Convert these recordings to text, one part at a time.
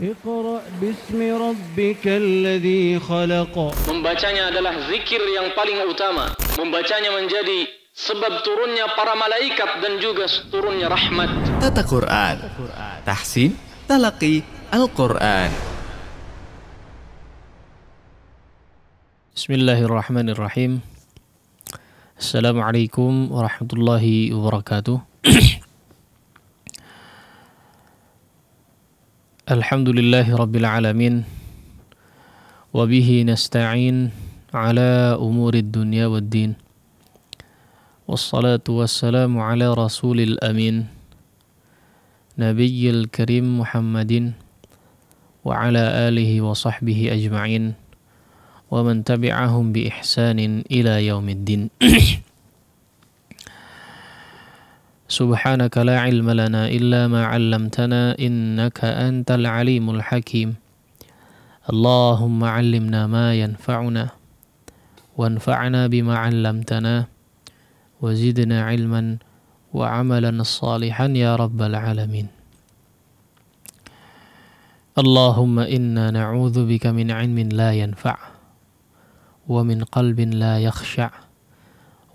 Iqra' bismi rabbikal ladzi khalaq. Membacanya adalah zikir yang paling utama. Membacanya menjadi sebab turunnya para malaikat dan juga turunnya rahmat. Tata Quran, tahsin, talaqi, Al-Quran. Bismillahirrahmanirrahim. Assalamualaikum warahmatullahi wabarakatuh. Alhamdulillahi rabbil alamin. Wabihi nasta'in ala umurid dunya waddin. Wassalatu wassalamu ala rasulil amin, Nabiyyil karim Muhammadin wa ala alihi wa sahbihi ajma'in wa man tabi'ahum bi ihsanin ila yaumiddin. Subhanaka la ilma lana illa ma 'allamtana innaka antal alimul hakim. Allahumma 'allimna ma yanfa'una wanfa'na bima 'allamtana wa zidna 'ilman wa 'amalan salihan ya rabbal alamin. Allahumma inna na'udzu bika min 'ilmin la yanfa' wa min qalbin la yakhsha'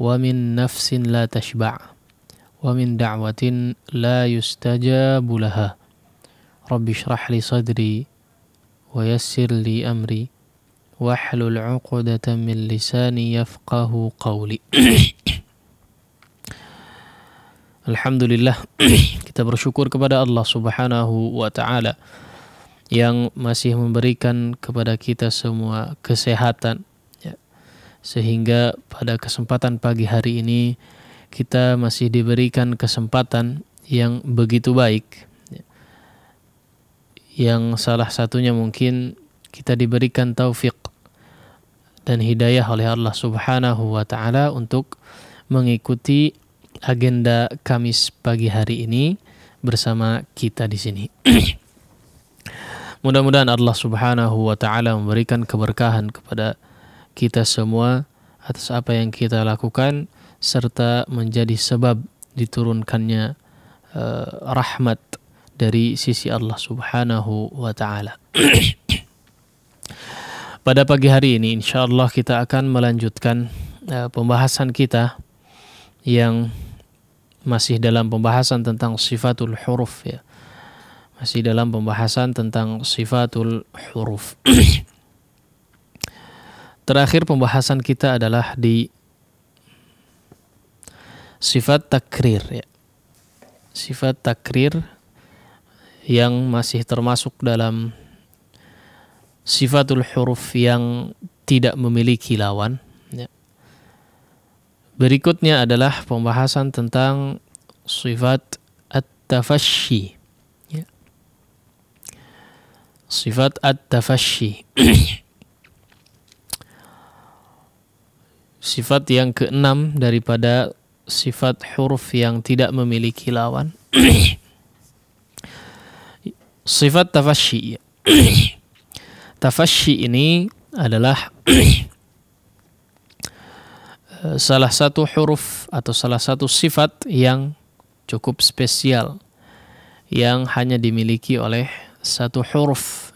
wa min nafsin la tashba' wa min da'watin la yustajabu laha. Rabbi shrah li sadri wa yassir li amri wahlul 'uqdatam min lisani yafqahu qawli. Alhamdulillah, kita bersyukur kepada Allah Subhanahu wa taala yang masih memberikan kepada kita semua kesehatan ya. Sehingga pada kesempatan pagi hari ini kita masih diberikan kesempatan yang begitu baik, yang salah satunya mungkin kita diberikan taufik dan hidayah oleh Allah Subhanahu wa taala untuk mengikuti agenda Kamis pagi hari ini bersama kita di sini. Mudah-mudahan Allah Subhanahu wa taala memberikan keberkahan kepada kita semua atas apa yang kita lakukan, serta menjadi sebab diturunkannya rahmat dari sisi Allah Subhanahu wa taala. Pada pagi hari ini insyaallah kita akan melanjutkan pembahasan kita yang masih dalam pembahasan tentang sifatul huruf ya. Masih dalam pembahasan tentang sifatul huruf. Terakhir pembahasan kita adalah di sifat takrir ya. Sifat takrir yang masih termasuk dalam sifatul huruf yang tidak memiliki lawan ya. Berikutnya adalah pembahasan tentang sifat at-tafasyi ya. Sifat at-tafasyi. Sifat yang keenam daripada sifat huruf yang tidak memiliki lawan. Sifat tafasyi. Tafasyi ini adalah salah satu huruf atau salah satu sifat yang cukup spesial yang hanya dimiliki oleh satu huruf,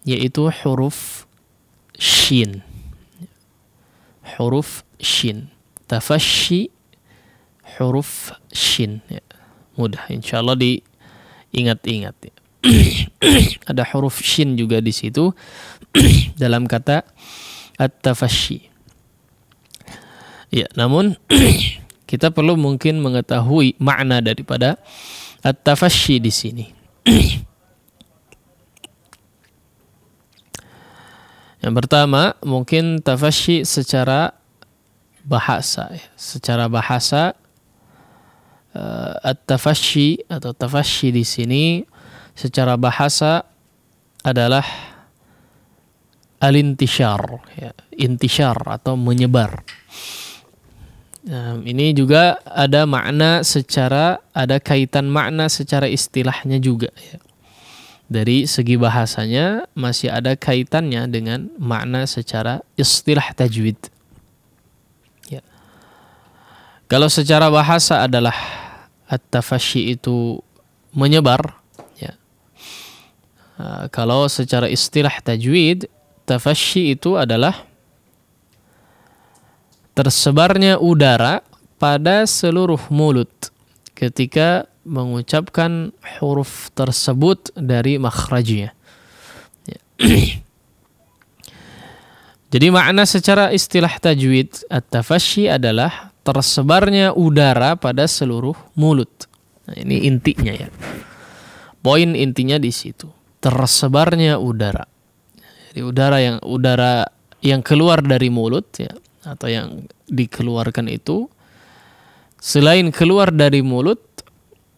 yaitu huruf shin. Huruf shin. Tafasyi huruf shin ya. Mudah insyaallah diingat-ingat ya. Ada huruf shin juga di situ dalam kata at-tafasyi. Ya, namun kita perlu mungkin mengetahui makna daripada at-tafasyi di sini. Yang pertama, mungkin tafasyi secara bahasa ya. Secara bahasa at-tafasyi atau tafasyi di sini secara bahasa adalah al-intishar ya. Intishar atau menyebar. Ini juga ada makna secara, ada kaitan makna secara istilahnya juga ya. Dari segi bahasanya masih ada kaitannya dengan makna secara istilah tajwid ya. Kalau secara bahasa adalah at-tafasyi itu menyebar ya. Kalau secara istilah tajwid, tafasyi itu adalah tersebarnya udara pada seluruh mulut ketika mengucapkan huruf tersebut dari makhrajnya. Ya. Jadi makna secara istilah tajwid at-tafasyi adalah tersebarnya udara pada seluruh mulut. Nah, ini intinya ya. Poin intinya di situ. Tersebarnya udara. Jadi udara yang keluar dari mulut ya, atau yang dikeluarkan itu selain keluar dari mulut,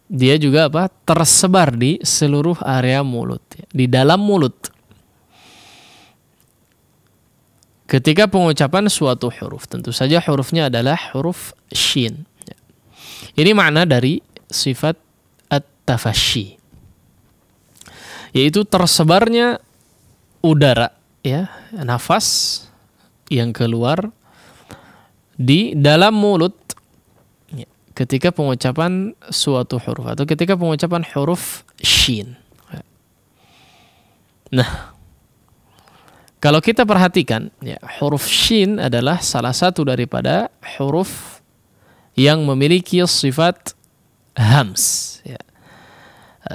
dia juga apa? Tersebar di seluruh area mulut ya, di dalam mulut. Ketika pengucapan suatu huruf, tentu saja hurufnya adalah huruf shin. Ya. Ini makna dari sifat at-tafasyi, yaitu tersebarnya udara ya, nafas yang keluar di dalam mulut ya, ketika pengucapan suatu huruf atau ketika pengucapan huruf shin. Nah, kalau kita perhatikan ya, huruf shin adalah salah satu daripada huruf yang memiliki sifat hams ya.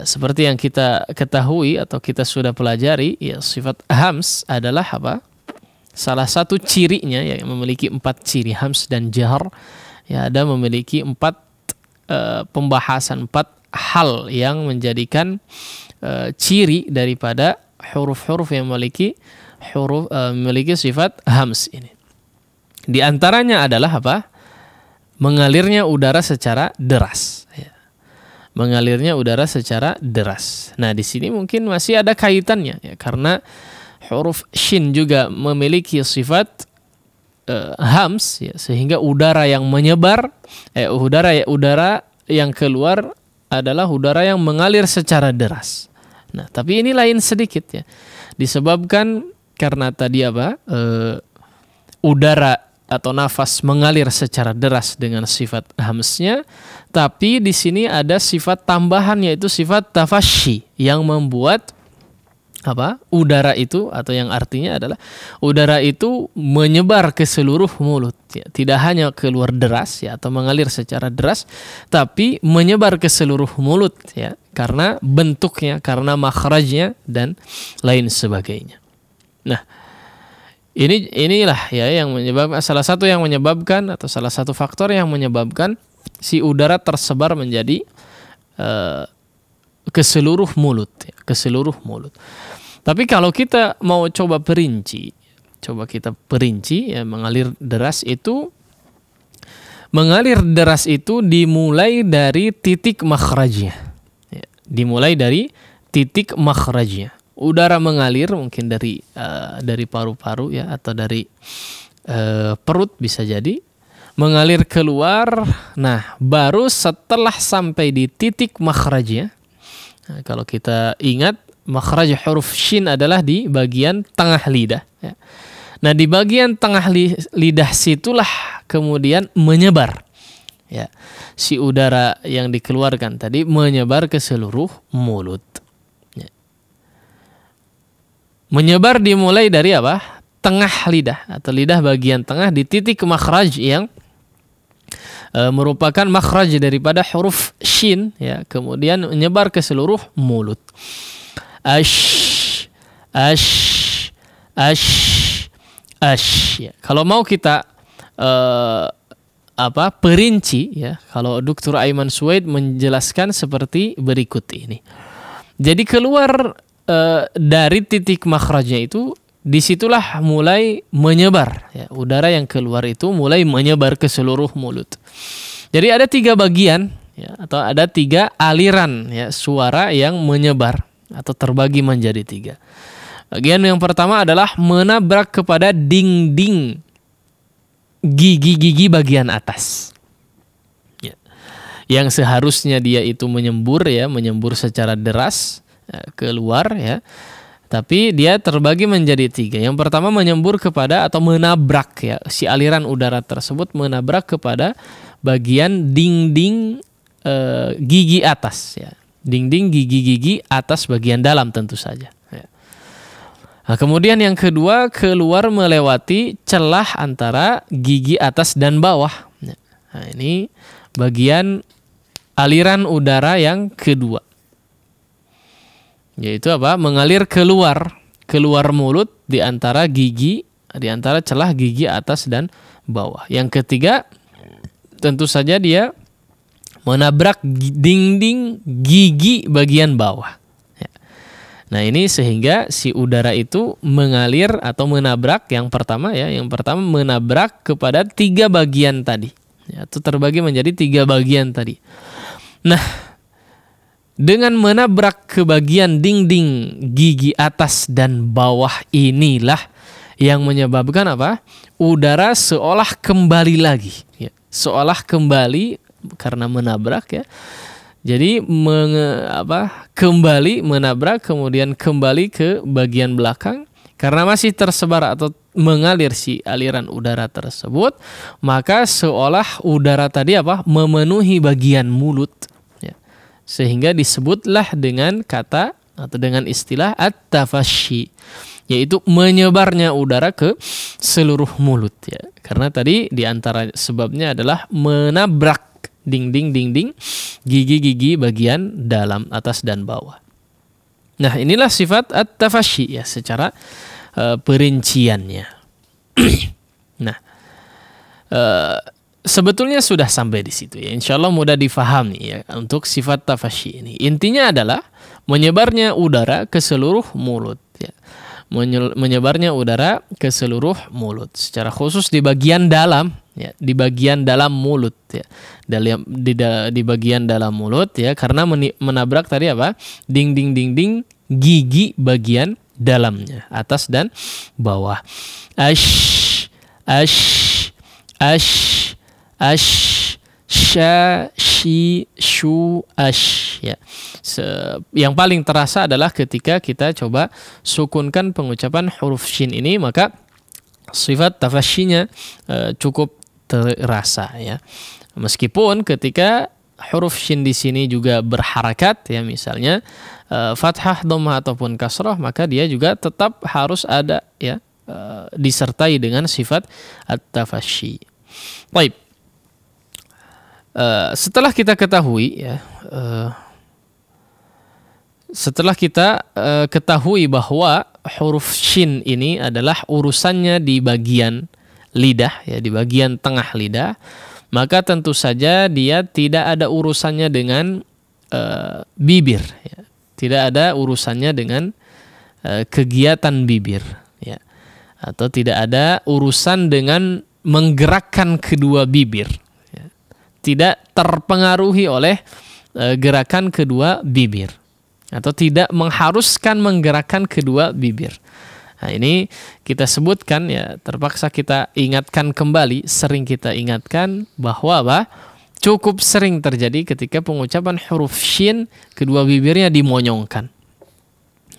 Seperti yang kita ketahui atau kita sudah pelajari ya, sifat hams adalah apa? Salah satu cirinya ya, yang memiliki 4 ciri hams dan jahr ya, ada memiliki 4 pembahasan, 4 hal yang menjadikan ciri daripada huruf-huruf yang memiliki sifat hams ini. Di antaranya adalah apa? Mengalirnya udara secara deras ya. Mengalirnya udara secara deras. Nah, di sini mungkin masih ada kaitannya ya, karena huruf shin juga memiliki sifat hams ya, sehingga udara yang menyebar udara yang keluar adalah udara yang mengalir secara deras. Nah, tapi ini lain sedikit ya. Disebabkan karena tadi apa? Udara atau nafas mengalir secara deras dengan sifat hamsnya, tapi di sini ada sifat tambahan yaitu sifat tafasyi yang membuat apa? Udara itu, atau yang artinya adalah udara itu menyebar ke seluruh mulut ya. Tidak hanya keluar deras ya atau mengalir secara deras, tapi menyebar ke seluruh mulut ya, karena bentuknya, karena makhrajnya dan lain sebagainya. Nah, inilah ya yang menyebabkan, salah satu yang menyebabkan atau salah satu faktor yang menyebabkan si udara tersebar menjadi ke seluruh mulut ya, ke seluruh mulut. Tapi kalau kita mau coba kita perinci ya, mengalir deras itu dimulai dari titik makhrajnya ya, dimulai dari titik makhrajnya. Udara mengalir mungkin dari paru-paru ya, atau dari perut bisa jadi mengalir keluar. Nah, baru setelah sampai di titik makhrajnya. Nah, kalau kita ingat, makhraj huruf shin adalah di bagian tengah lidah ya. Nah, di bagian tengah lidah situlah kemudian menyebar ya, si udara yang dikeluarkan tadi menyebar ke seluruh mulut. Menyebar dimulai dari apa? Tengah lidah atau lidah bagian tengah di titik makhraj yang merupakan makhraj daripada huruf shin ya, kemudian menyebar ke seluruh mulut. Ash, ash, ash, ash ya. Kalau mau kita perinci ya, kalau Dr. Aiman Suwaid menjelaskan seperti berikut ini. Jadi keluar dari titik makhrajnya itu, disitulah mulai menyebar ya, udara yang keluar itu mulai menyebar ke seluruh mulut. Jadi ada 3 bagian ya, atau ada 3 aliran ya, suara yang menyebar atau terbagi menjadi 3. Bagian yang pertama adalah menabrak kepada dinding gigi-gigi bagian atas ya, yang seharusnya dia itu menyembur secara deras keluar ya, tapi dia terbagi menjadi 3. Yang pertama menyembur kepada atau menabrak ya, si aliran udara tersebut menabrak kepada bagian dinding gigi atas ya, dinding gigi-gigi atas bagian dalam tentu saja. Nah, kemudian yang kedua, keluar melewati celah antara gigi atas dan bawah. Nah, ini bagian aliran udara yang kedua. Yaitu apa? Mengalir keluar mulut di antara celah gigi atas dan bawah. Yang ketiga, tentu saja dia menabrak dinding gigi bagian bawah. Nah, ini sehingga si udara itu mengalir atau menabrak yang pertama menabrak kepada 3 bagian tadi. Itu terbagi menjadi 3 bagian tadi. Nah, dengan menabrak ke bagian dinding gigi atas dan bawah inilah yang menyebabkan apa? Udara seolah kembali lagi. Seolah kembali karena menabrak ya. Jadi kembali menabrak kemudian kembali ke bagian belakang karena masih tersebar atau mengalir si aliran udara tersebut, maka seolah udara tadi memenuhi bagian mulut ya. Sehingga disebutlah dengan kata atau dengan istilah at-tafasyi, yaitu menyebarnya udara ke seluruh mulut ya. Karena tadi diantara sebabnya adalah menabrak dinding gigi-gigi bagian dalam atas dan bawah. Nah, inilah sifat at-tafasyi ya secara perinciannya. Nah, sebetulnya sudah sampai di situ ya. Insya Allah mudah difahami ya untuk sifat tafasyi ini. Intinya adalah menyebarnya udara ke seluruh mulut ya. Menyebarnya udara ke seluruh mulut secara khusus di bagian dalam ya, di bagian dalam mulut ya. Di bagian dalam mulut ya, karena menabrak tadi dinding gigi bagian dalamnya atas dan bawah. Ash sha shi shu ash ya. Yang paling terasa adalah ketika kita coba sukunkan pengucapan huruf shin ini, maka sifat tafasyinya cukup terasa ya. Meskipun ketika huruf shin di sini juga berharakat ya, misalnya fathah, dhammah ataupun kasrah, maka dia juga tetap harus ada ya, disertai dengan sifat at-tafasyi. Baik. Setelah kita ketahui ya, ketahui bahwa huruf shin ini adalah urusannya di bagian lidah ya, di bagian tengah lidah, maka tentu saja dia tidak ada urusannya dengan bibir ya. Tidak ada urusannya dengan kegiatan bibir ya. Atau tidak ada urusan dengan menggerakkan kedua bibir ya. Tidak terpengaruhi oleh gerakan kedua bibir, atau tidak mengharuskan menggerakkan kedua bibir. Nah, ini kita sebutkan ya, terpaksa kita ingatkan kembali, sering kita ingatkan bahwa cukup sering terjadi ketika pengucapan huruf shin kedua bibirnya dimonyongkan.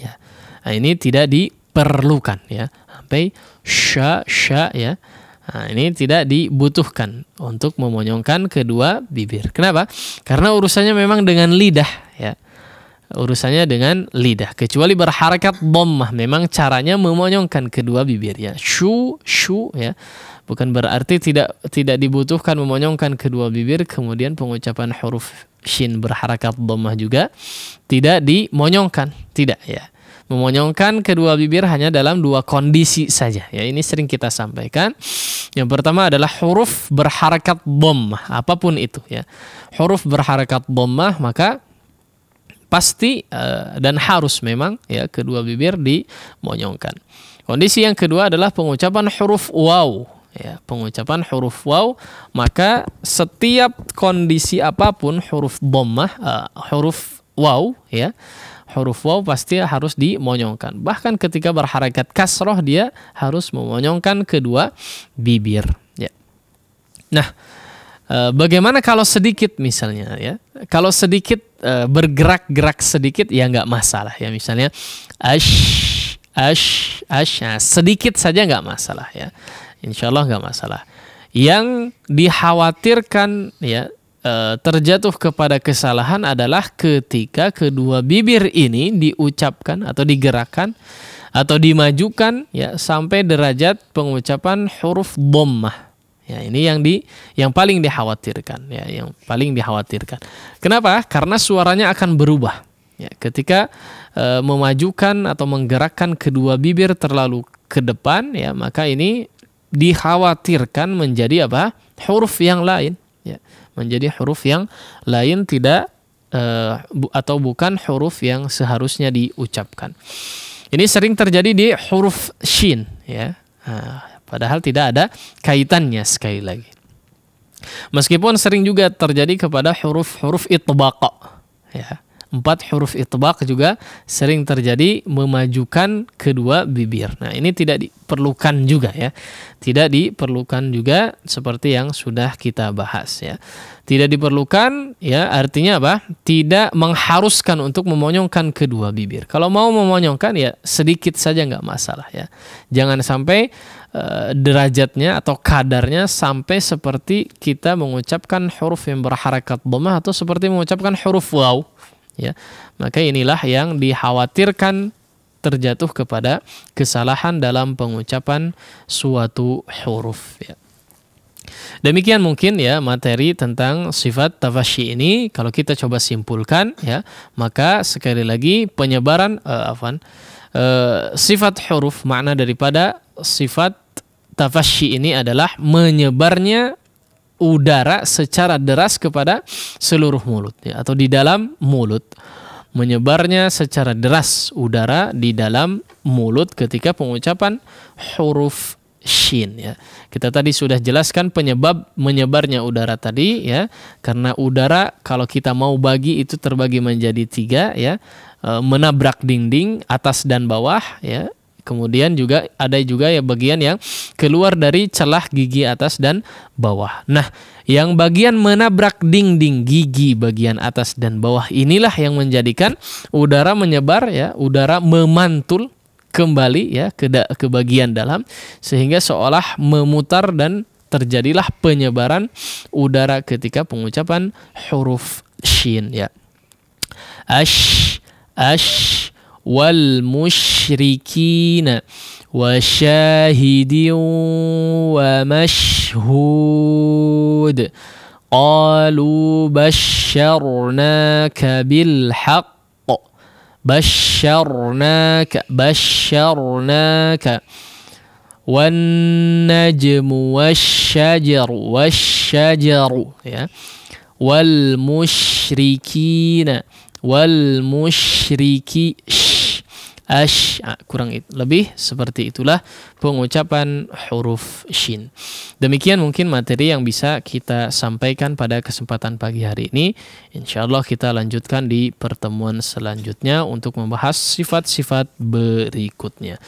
Ya. Nah, ini tidak diperlukan ya. Sampai sya ya. Nah, ini tidak dibutuhkan untuk memonyongkan kedua bibir. Kenapa? Karena urusannya memang dengan lidah ya. Urusannya dengan lidah, kecuali berharakat dhammah, memang caranya memonyongkan kedua bibir ya. Shu ya. Bukan berarti tidak dibutuhkan memonyongkan kedua bibir, kemudian pengucapan huruf shin berharakat dhammah juga tidak dimonyongkan, tidak ya. Memonyongkan kedua bibir hanya dalam 2 kondisi saja ya. Ini sering kita sampaikan. Yang pertama adalah huruf berharakat dhammah, apapun itu ya. Huruf berharakat dhammah maka pasti dan harus memang ya kedua bibir dimonyongkan. Kondisi yang kedua adalah pengucapan huruf waw ya, pengucapan huruf waw, maka setiap kondisi apapun huruf dhammah, huruf waw ya, huruf waw pasti harus dimonyongkan. Bahkan ketika berharakat kasroh dia harus memonyongkan kedua bibir ya. Nah, bagaimana kalau sedikit misalnya ya? Kalau sedikit bergerak-gerak sedikit ya nggak masalah ya. Misalnya ash, nah, sedikit saja nggak masalah ya. Insya Allah nggak masalah. Yang dikhawatirkan ya terjatuh kepada kesalahan adalah ketika kedua bibir ini diucapkan atau digerakkan atau dimajukan ya sampai derajat pengucapan huruf dhammah. Ya, ini yang paling dikhawatirkan ya, yang paling dikhawatirkan. Kenapa? Karena suaranya akan berubah. Ya, ketika memajukan atau menggerakkan kedua bibir terlalu ke depan ya, maka ini dikhawatirkan menjadi apa? Huruf yang lain ya. Menjadi huruf yang lain tidak atau bukan huruf yang seharusnya diucapkan. Ini sering terjadi di huruf shin ya. Padahal tidak ada kaitannya sekali lagi. Meskipun sering juga terjadi kepada huruf-huruf itbaq ya. 4 huruf itbaq juga sering terjadi memajukan kedua bibir. Nah, ini tidak diperlukan juga ya. Tidak diperlukan juga seperti yang sudah kita bahas ya. Tidak diperlukan ya artinya apa? Tidak mengharuskan untuk memonyongkan kedua bibir. Kalau mau memonyongkan ya sedikit saja nggak masalah ya. Jangan sampai derajatnya atau kadarnya sampai seperti kita mengucapkan huruf yang berharakat dhammah atau seperti mengucapkan huruf waw. Ya, maka inilah yang dikhawatirkan terjatuh kepada kesalahan dalam pengucapan suatu huruf. Ya. Demikian mungkin ya materi tentang sifat tafasyi ini. Kalau kita coba simpulkan ya, maka sekali lagi penyebaran sifat huruf, makna daripada sifat tafasyi ini adalah menyebarnya udara secara deras kepada seluruh mulut ya, atau di dalam mulut, menyebarnya secara deras udara di dalam mulut ketika pengucapan huruf shin ya. Kita tadi sudah jelaskan penyebab menyebarnya udara tadi ya, karena udara kalau kita mau bagi itu terbagi menjadi 3 ya, menabrak dinding atas dan bawah ya. Kemudian juga ada juga ya bagian yang keluar dari celah gigi atas dan bawah. Nah, yang bagian menabrak dinding gigi bagian atas dan bawah inilah yang menjadikan udara menyebar ya, udara memantul kembali ya ke bagian dalam sehingga seolah memutar dan terjadilah penyebaran udara ketika pengucapan huruf shin ya. Ash wal musyrikina wa syahidin wa mashhud qalu basyarnaka bil haqq basyarnaka wan najmu wasyajaru ya wal musyrikina wal musyriki kurang itu, lebih seperti itulah pengucapan huruf shin. Demikian mungkin materi yang bisa kita sampaikan pada kesempatan pagi hari ini. Insyaallah kita lanjutkan di pertemuan selanjutnya untuk membahas sifat-sifat berikutnya.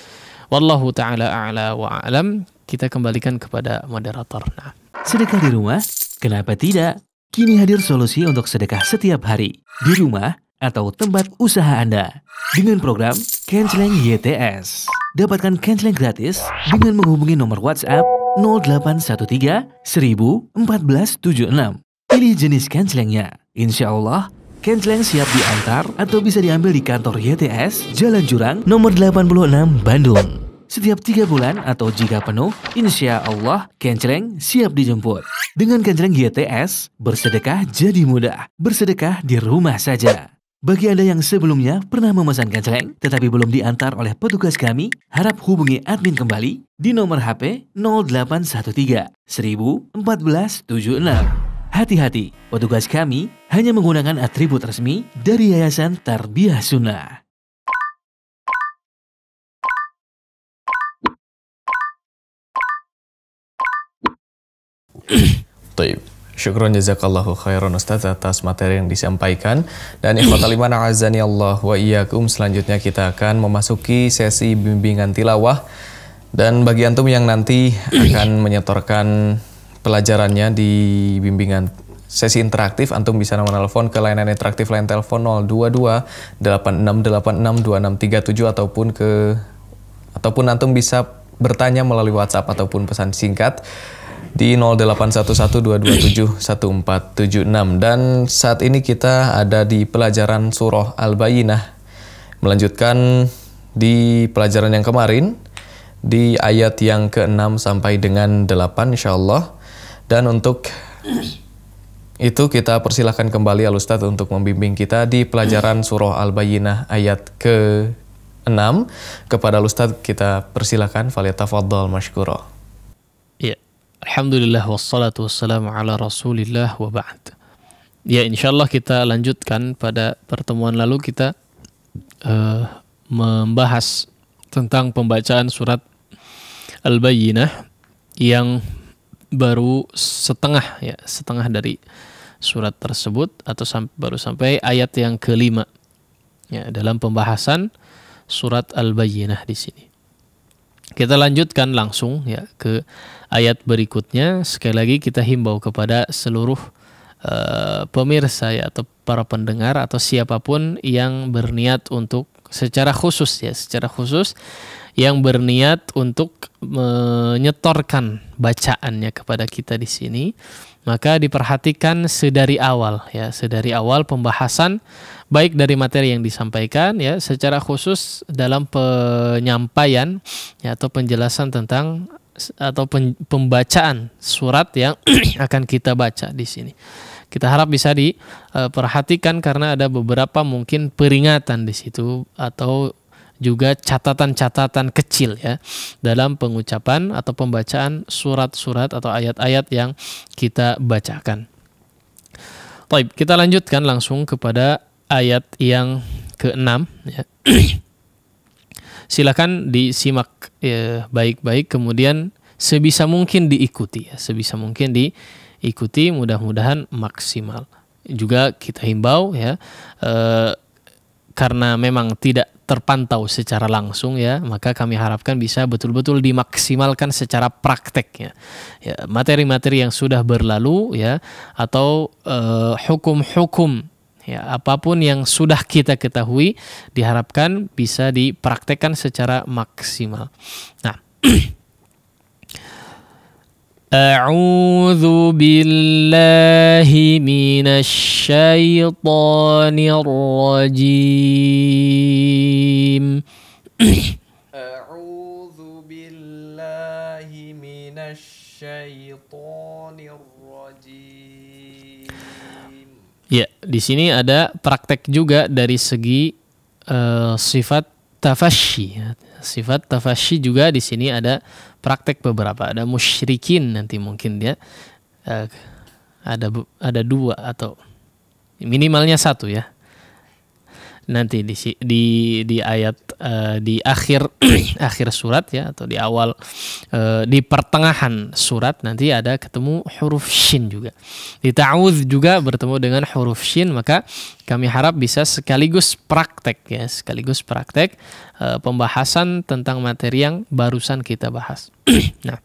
Wallahu ta'ala a'la wa a'lam. Kita kembalikan kepada moderator. Nah. Sedekah di rumah? Kenapa tidak? Kini hadir solusi untuk sedekah setiap hari di rumah atau tempat usaha Anda dengan program Kenceleng YTS. Dapatkan Kenceleng gratis dengan menghubungi nomor WhatsApp 0813 1000 1476. Pilih jenis Kencelengnya. Insya Allah, Kenceleng siap diantar atau bisa diambil di kantor YTS Jalan Jurang nomor 86 Bandung. Setiap 3 bulan atau jika penuh, insya Allah Kenceleng siap dijemput. Dengan Kenceleng YTS, bersedekah jadi mudah. Bersedekah di rumah saja. Bagi Anda yang sebelumnya pernah memesan Kenceleng tetapi belum diantar oleh petugas kami, harap hubungi admin kembali di nomor HP 0813 1000 1476. Hati-hati, petugas kami hanya menggunakan atribut resmi dari Yayasan Tarbiyah Sunnah. Baik. Syukron jazakallahu khairan Ustaz atas materi yang disampaikan. Dan ikhwatal iman a'azani Allah wa iyyakum, selanjutnya kita akan memasuki sesi bimbingan tilawah. Dan bagi antum yang nanti akan menyetorkan pelajarannya di bimbingan sesi interaktif, antum bisa menelpon ke layanan interaktif line telepon 022 8686 2637 ataupun antum bisa bertanya melalui WhatsApp ataupun pesan singkat di 081122711476. Dan saat ini kita ada di pelajaran surah Al-Bayyinah, melanjutkan di pelajaran yang kemarin di ayat yang ke-6 sampai dengan 8 insyaallah. Dan untuk itu kita persilahkan kembali Al Ustadz untuk membimbing kita di pelajaran surah Al-Bayyinah ayat ke-6. Kepada Al Ustadz kita persilahkan, falyatafaddal mashkura. Ya, alhamdulillah wassalatu wassalamu ala Rasulillah wa ba'd. Ya, insyaallah kita lanjutkan. Pada pertemuan lalu kita membahas tentang pembacaan surat Al-Bayyinah yang baru setengah dari surat tersebut, atau baru sampai ayat yang ke-5 ya dalam pembahasan surat Al-Bayyinah di sini. Kita lanjutkan langsung ya ke ayat berikutnya. Sekali lagi kita himbau kepada seluruh pemirsa ya, atau para pendengar atau siapapun yang berniat untuk secara khusus yang berniat untuk menyetorkan bacaannya kepada kita di sini, maka diperhatikan sedari awal pembahasan, baik dari materi yang disampaikan ya secara khusus dalam penyampaian ya, atau penjelasan tentang atau pembacaan surat yang akan kita baca di sini. Kita harap bisa diperhatikan karena ada beberapa mungkin peringatan di situ atau juga catatan-catatan kecil ya dalam pengucapan atau pembacaan surat-surat atau ayat-ayat yang kita bacakan. Baik, kita lanjutkan langsung kepada ayat yang ke-6 ya. Silakan disimak ya, baik-baik, kemudian sebisa mungkin diikuti ya, mudah-mudahan maksimal. Juga kita himbau ya, karena memang tidak terpantau secara langsung ya, maka kami harapkan bisa betul-betul dimaksimalkan secara praktek ya, materi-materi yang sudah berlalu ya, atau hukum-hukum ya, apapun yang sudah kita ketahui diharapkan bisa dipraktekkan secara maksimal. Nah, A'udzu billahi minasy syaithanir rajim. A'udzu billahi minasy syaitonir rajim. Ya, di sini ada praktek juga dari segi sifat tafasyi. Sifat tafasyi juga di sini ada praktek beberapa. Ada musyrikin, nanti mungkin dia ada dua atau minimalnya satu ya. Nanti di ayat di akhir akhir surat ya, atau di awal di pertengahan surat nanti ada ketemu huruf shin juga. Di ta'awudz juga bertemu dengan huruf shin, maka kami harap bisa sekaligus praktek pembahasan tentang materi yang barusan kita bahas. Nah,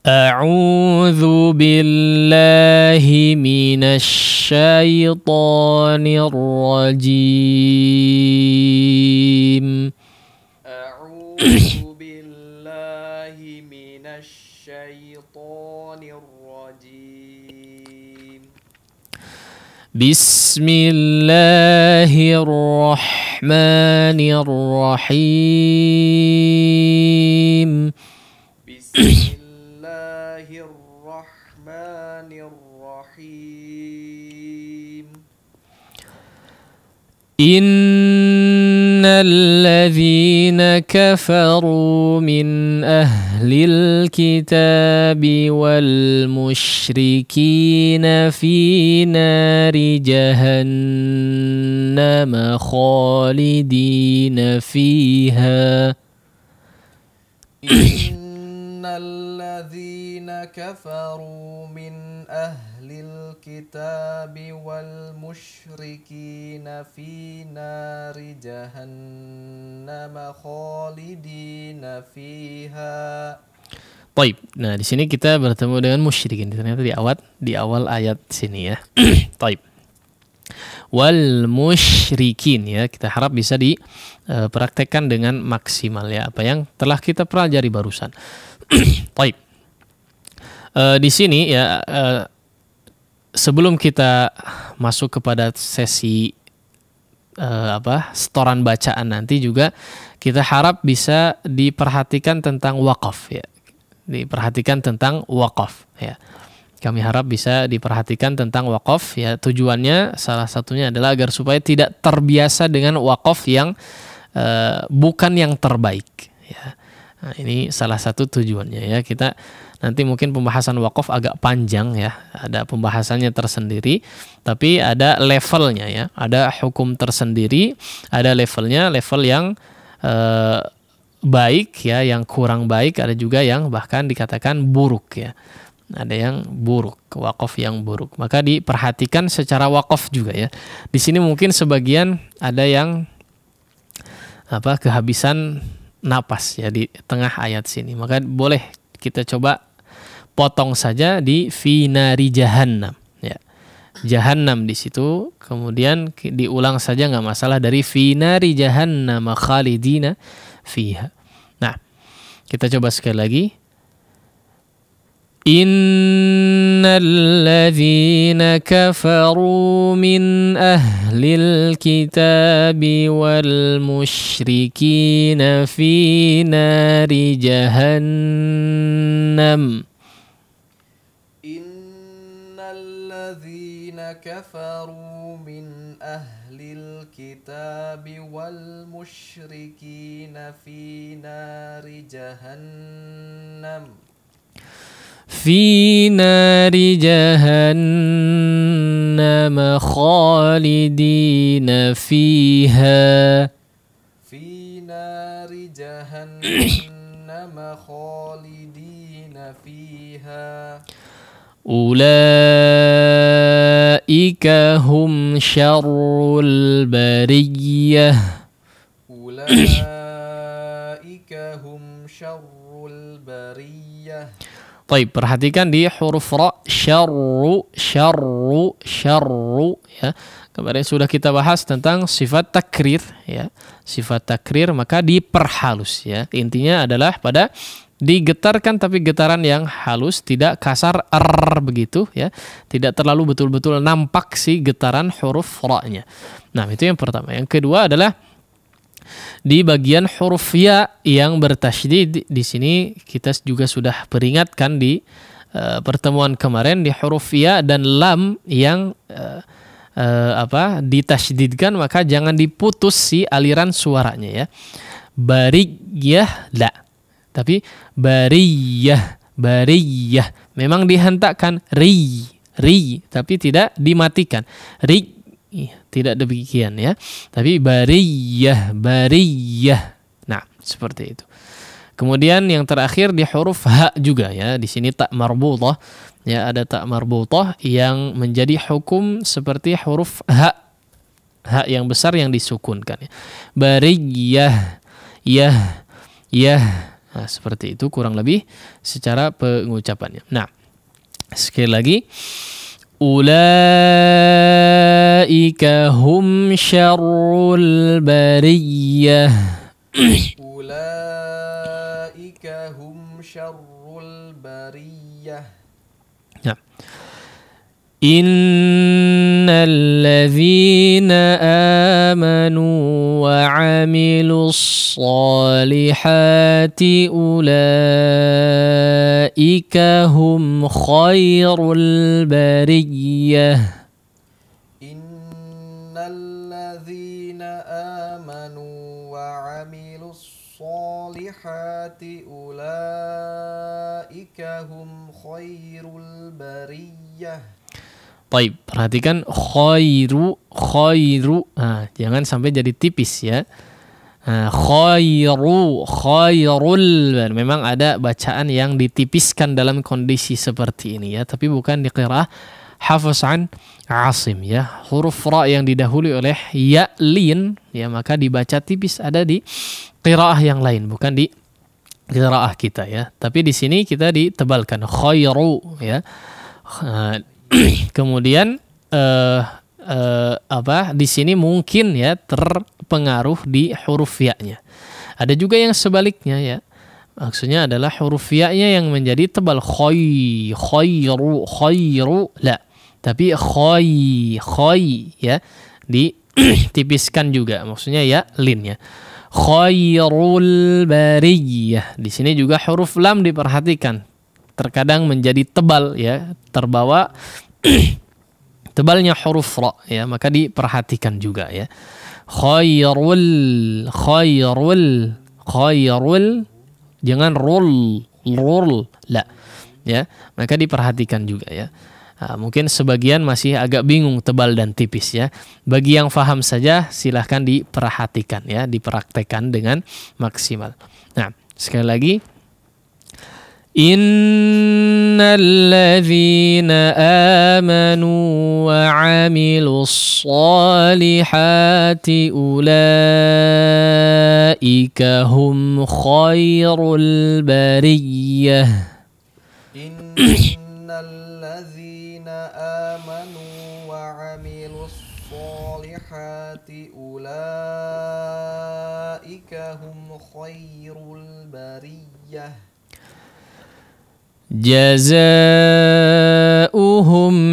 A'udzu billahi minasy syaithanir rajim. A'udzu billahi minasy syaithanir rajim. Bismillahirrahmanirrahim. Bismillahirrahmanirrahim. Innalladzina kafaru min ahlil kitabi wal musyrikina fi nari jahannam khalidina fiha. Innalladzina kafaru min ahlil kitabi wal musyrikina fi nari jahannam khalidina fiha. Baik, nah di sini kita bertemu dengan musyrikin. Ternyata di awal ayat sini ya. Baik. Wal musyrikin ya, kita harap bisa dipraktekkan dengan maksimal ya apa yang telah kita pelajari barusan. Baik. Di sini ya sebelum kita masuk kepada sesi setoran bacaan nanti juga kita harap bisa diperhatikan tentang wakaf ya. Diperhatikan tentang wakaf ya. Kami harap bisa diperhatikan tentang wakaf ya. Tujuannya salah satunya adalah agar supaya tidak terbiasa dengan wakaf yang bukan yang terbaik ya. Nah, ini salah satu tujuannya ya. Kita nanti mungkin pembahasan wakaf agak panjang ya, ada pembahasannya tersendiri, tapi ada levelnya ya, ada hukum tersendiri, ada levelnya, level yang baik ya, yang kurang baik, ada juga yang bahkan dikatakan buruk ya, ada yang buruk, wakaf yang buruk. Maka diperhatikan secara wakaf juga ya. Di sini mungkin sebagian ada yang kehabisan napas ya di tengah ayat sini, maka boleh kita coba potong saja di finari jahannam ya. Jahannam di situ, kemudian diulang saja nggak masalah dari finari jahannam khalidina fiha. Nah, kita coba sekali lagi. Innal ladzina kafaru min ahlil kitabi wal musyrikina fi nari jahannam. كفروا من أهل الكتاب والمشركين في نار جهنم خالدين فيها في نار جهنم خالدين فيها أولئك هم شر البرية Baik, perhatikan di huruf ra, syarru ya. Kemarin sudah kita bahas tentang sifat takrir ya. Sifat takrir maka diperhalus ya. Intinya adalah pada digetarkan tapi getaran yang halus, tidak kasar begitu ya. Tidak terlalu betul-betul nampak si getaran huruf ra-nya. Nah, itu yang pertama. Yang kedua adalah di bagian huruf ya yang bertasydid. Di sini kita juga sudah peringatkan di pertemuan kemarin, di huruf ya dan lam yang ditasydidkan, maka jangan diputus si aliran suaranya ya. Bariyah la, tapi bariyah memang dihentakkan ri, tapi tidak dimatikan. Ri tidak demikian ya, tapi bariyah. Nah, seperti itu. Kemudian yang terakhir di huruf ha juga ya, di sini tak marbutah ya, ada tak marbutah yang menjadi hukum seperti huruf ha yang besar yang disukunkan ya. Bariyah yah. Nah, seperti itu kurang lebih secara pengucapannya. Nah, sekali lagi, ulaika hum syarrul bariyah. Ulaika hum syarrul bariyah. Nah, innal ladzina amanu wa 'amilus shalihati ulaika hum khairul bariyah. Innal ladzina amanu wa 'amilus shalihati ulaika hum khairul bariyah. Baik, perhatikan khairu. Nah, jangan sampai jadi tipis ya. Nah, khairul. Memang ada bacaan yang ditipiskan dalam kondisi seperti ini ya, tapi bukan di qiraah Hafs an Asim ya. Huruf ra yang didahului oleh ya lin ya, maka dibaca tipis, ada di qiraah yang lain, bukan di qiraah kita ya. Tapi di sini kita ditebalkan khairu ya. Kemudian di sini mungkin ya terpengaruh di huruf ya-nya. Ada juga yang sebaliknya ya. Maksudnya adalah huruf ya-nya yang menjadi tebal. Khairu, la. Tapi khoy ya, ditipiskan juga. Maksudnya ya lin ya. Khairul bariyah. Di sini juga huruf lam diperhatikan. Terkadang menjadi tebal ya, terbawa tebalnya huruf ra ya, maka diperhatikan juga ya. Khairul, jangan rul, la ya, maka diperhatikan juga ya. Nah, mungkin sebagian masih agak bingung tebal dan tipis ya. Bagi yang faham saja silahkan diperhatikan ya, dipraktekkan dengan maksimal. Nah, sekali lagi, innal ladzina amanu wa 'amilus shalihati ulaika hum khairul bariyah. Amanu wa 'amilus sholihati ulaika hum khairul bariyah. Jazaohum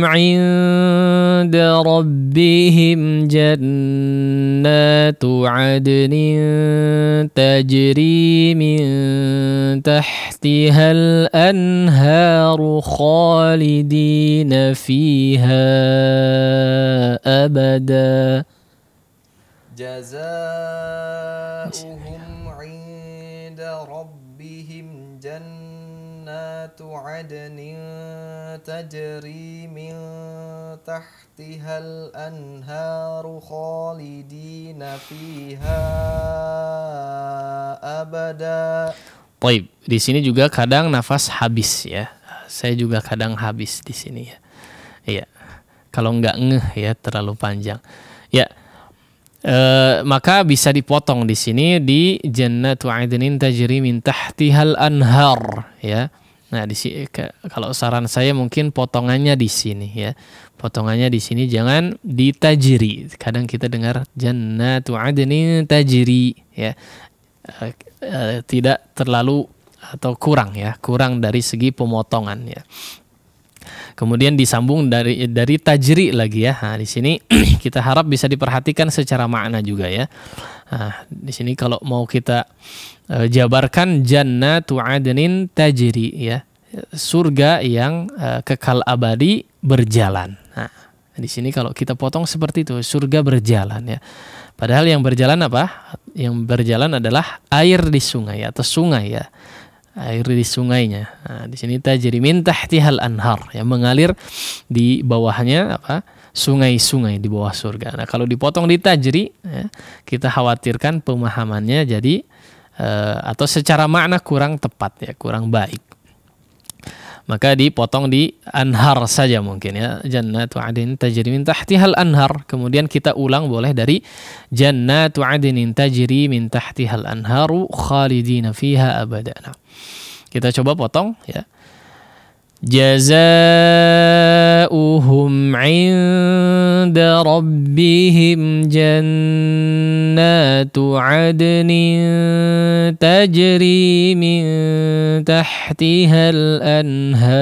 'inda rabbihim jannatu 'adnin tajri min tahtihal anharu khalidina fiha abada. Jazaohum 'inda rabbihim jannatu 'adnin tajri min tahtihal anharu khalidina fiha abada. Baik, di sini juga kadang nafas habis ya. Saya juga kadang habis di sini ya. Iya. Kalau nggak ngeh ya terlalu panjang. Ya. Maka bisa dipotong di sini di jannatu 'adnin tajri min tahtihal anhar ya. Nah, di sini kalau saran saya mungkin potongannya di sini ya. Potongannya di sini jangan ditajri. Kadang kita dengar jannatu 'adnin tajri ya. Tidak terlalu atau kurang ya, kurang dari segi pemotongan ya. Kemudian disambung dari tajri lagi ya. Nah, di sini kita harap bisa diperhatikan secara makna juga ya. Nah, di sini kalau mau kita jabarkan jannatu 'adnin tajri ya, surga yang kekal abadi berjalan. Nah, di sini kalau kita potong seperti itu, surga berjalan ya. Padahal yang berjalan apa? Yang berjalan adalah air di sungai atau sungai ya. Air di sungainya. Nah, di sini tajri min tahtihal anhar yang mengalir di bawahnya apa? Sungai-sungai di bawah surga. Nah, kalau dipotong di tajri ya, kita khawatirkan pemahamannya jadi atau secara makna kurang tepat ya, kurang baik. Maka dipotong di anhar saja mungkin ya. Jannatu 'adnin tajri min tahtihal anhar. Kemudian kita ulang boleh dari jannatu 'adnin tajri min tahtihal anharu khalidina fiha abada. Nah, kita coba potong ya. Jazaohum 'inda rabbihim jannatu 'adnin tajri min tahtihal anhar.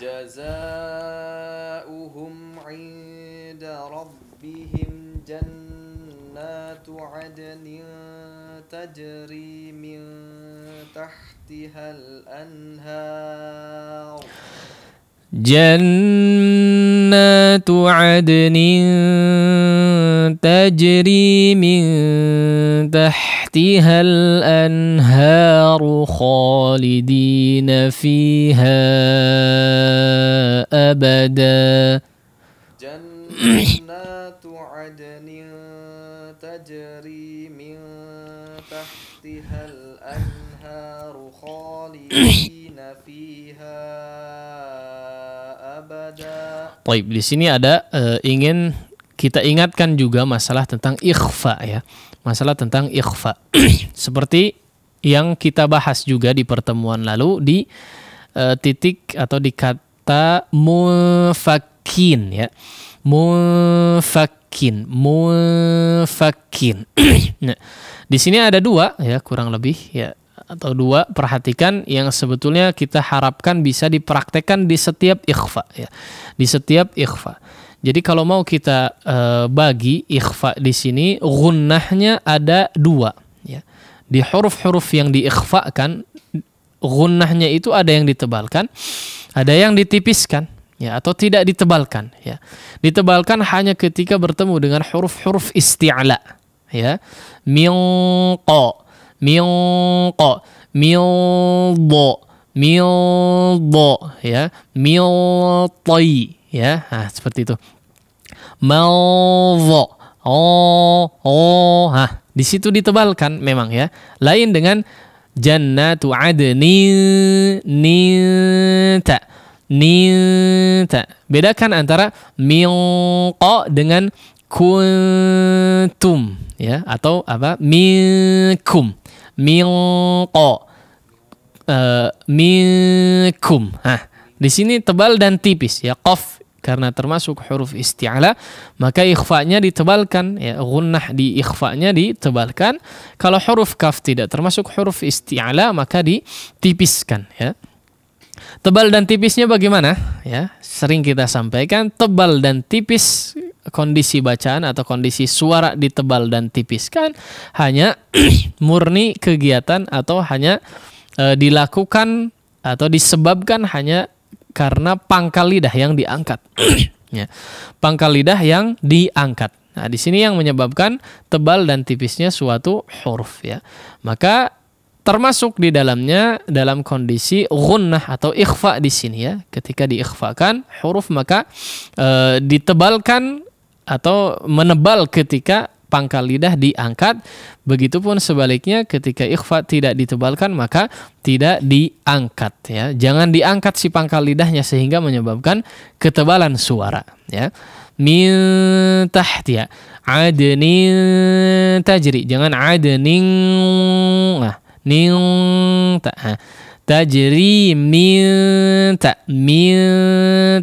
Jazaohum 'inda rabbihim jannatu 'adnin tajri min tahtihal anhar. Jannatu 'adnin tajri min tahtihal anharu khalidina fiha abada. Jannatu 'adnin tajri min tahtihal anharu khalidina fiha abada. Baik, di sini ada ingin kita ingatkan juga masalah tentang ikhfa ya. Masalah tentang ikhfa. Seperti yang kita bahas juga di pertemuan lalu di titik atau di kata mufakkin ya. Mufakkin munfakkin, munfakkin. Nah, di sini ada dua ya kurang lebih ya atau dua, perhatikan yang sebetulnya kita harapkan bisa dipraktekkan di setiap ikhfa ya. Di setiap ikhfa. Jadi kalau mau kita bagi ikhfa di sini gunnahnya ada dua ya. Di huruf-huruf yang diikhfakan gunnahnya itu ada yang ditebalkan, ada yang ditipiskan ya atau tidak ditebalkan ya. Ditebalkan hanya ketika bertemu dengan huruf-huruf isti'la ya. Min qa, min qa, min dha, min dha ya, min tay ya. Nah, seperti itu. Malza, di situ ditebalkan memang ya. Lain dengan jannatu adnin, ninta, ninta. Bedakan antara min qa dengan kuntum ya atau apa minkum, min qa, minkum. Nah, di sini tebal dan tipis ya. Qaf karena termasuk huruf isti'la maka ikhfa'nya ditebalkan ya, gunnah di ikhfa'nya ditebalkan. Kalau huruf kaf tidak termasuk huruf isti'la maka ditipiskan ya. Tebal dan tipisnya bagaimana ya? Sering kita sampaikan tebal dan tipis kondisi bacaan atau kondisi suara ditebal dan tipiskan hanya murni kegiatan atau hanya dilakukan atau disebabkan hanya karena pangkal lidah yang diangkat. Ya. Pangkal lidah yang diangkat. Nah, di sini yang menyebabkan tebal dan tipisnya suatu huruf ya. Maka termasuk di dalamnya dalam kondisi gunnah atau ikhfa di sini ya. Ketika diikhfakan huruf maka ditebalkan atau menebal ketika pangkal lidah diangkat. Begitupun sebaliknya ketika ikhfa tidak ditebalkan maka tidak diangkat ya. Jangan diangkat si pangkal lidahnya sehingga menyebabkan ketebalan suara ya. Min tahtiha adnin tajri, jangan adnin ning tajri min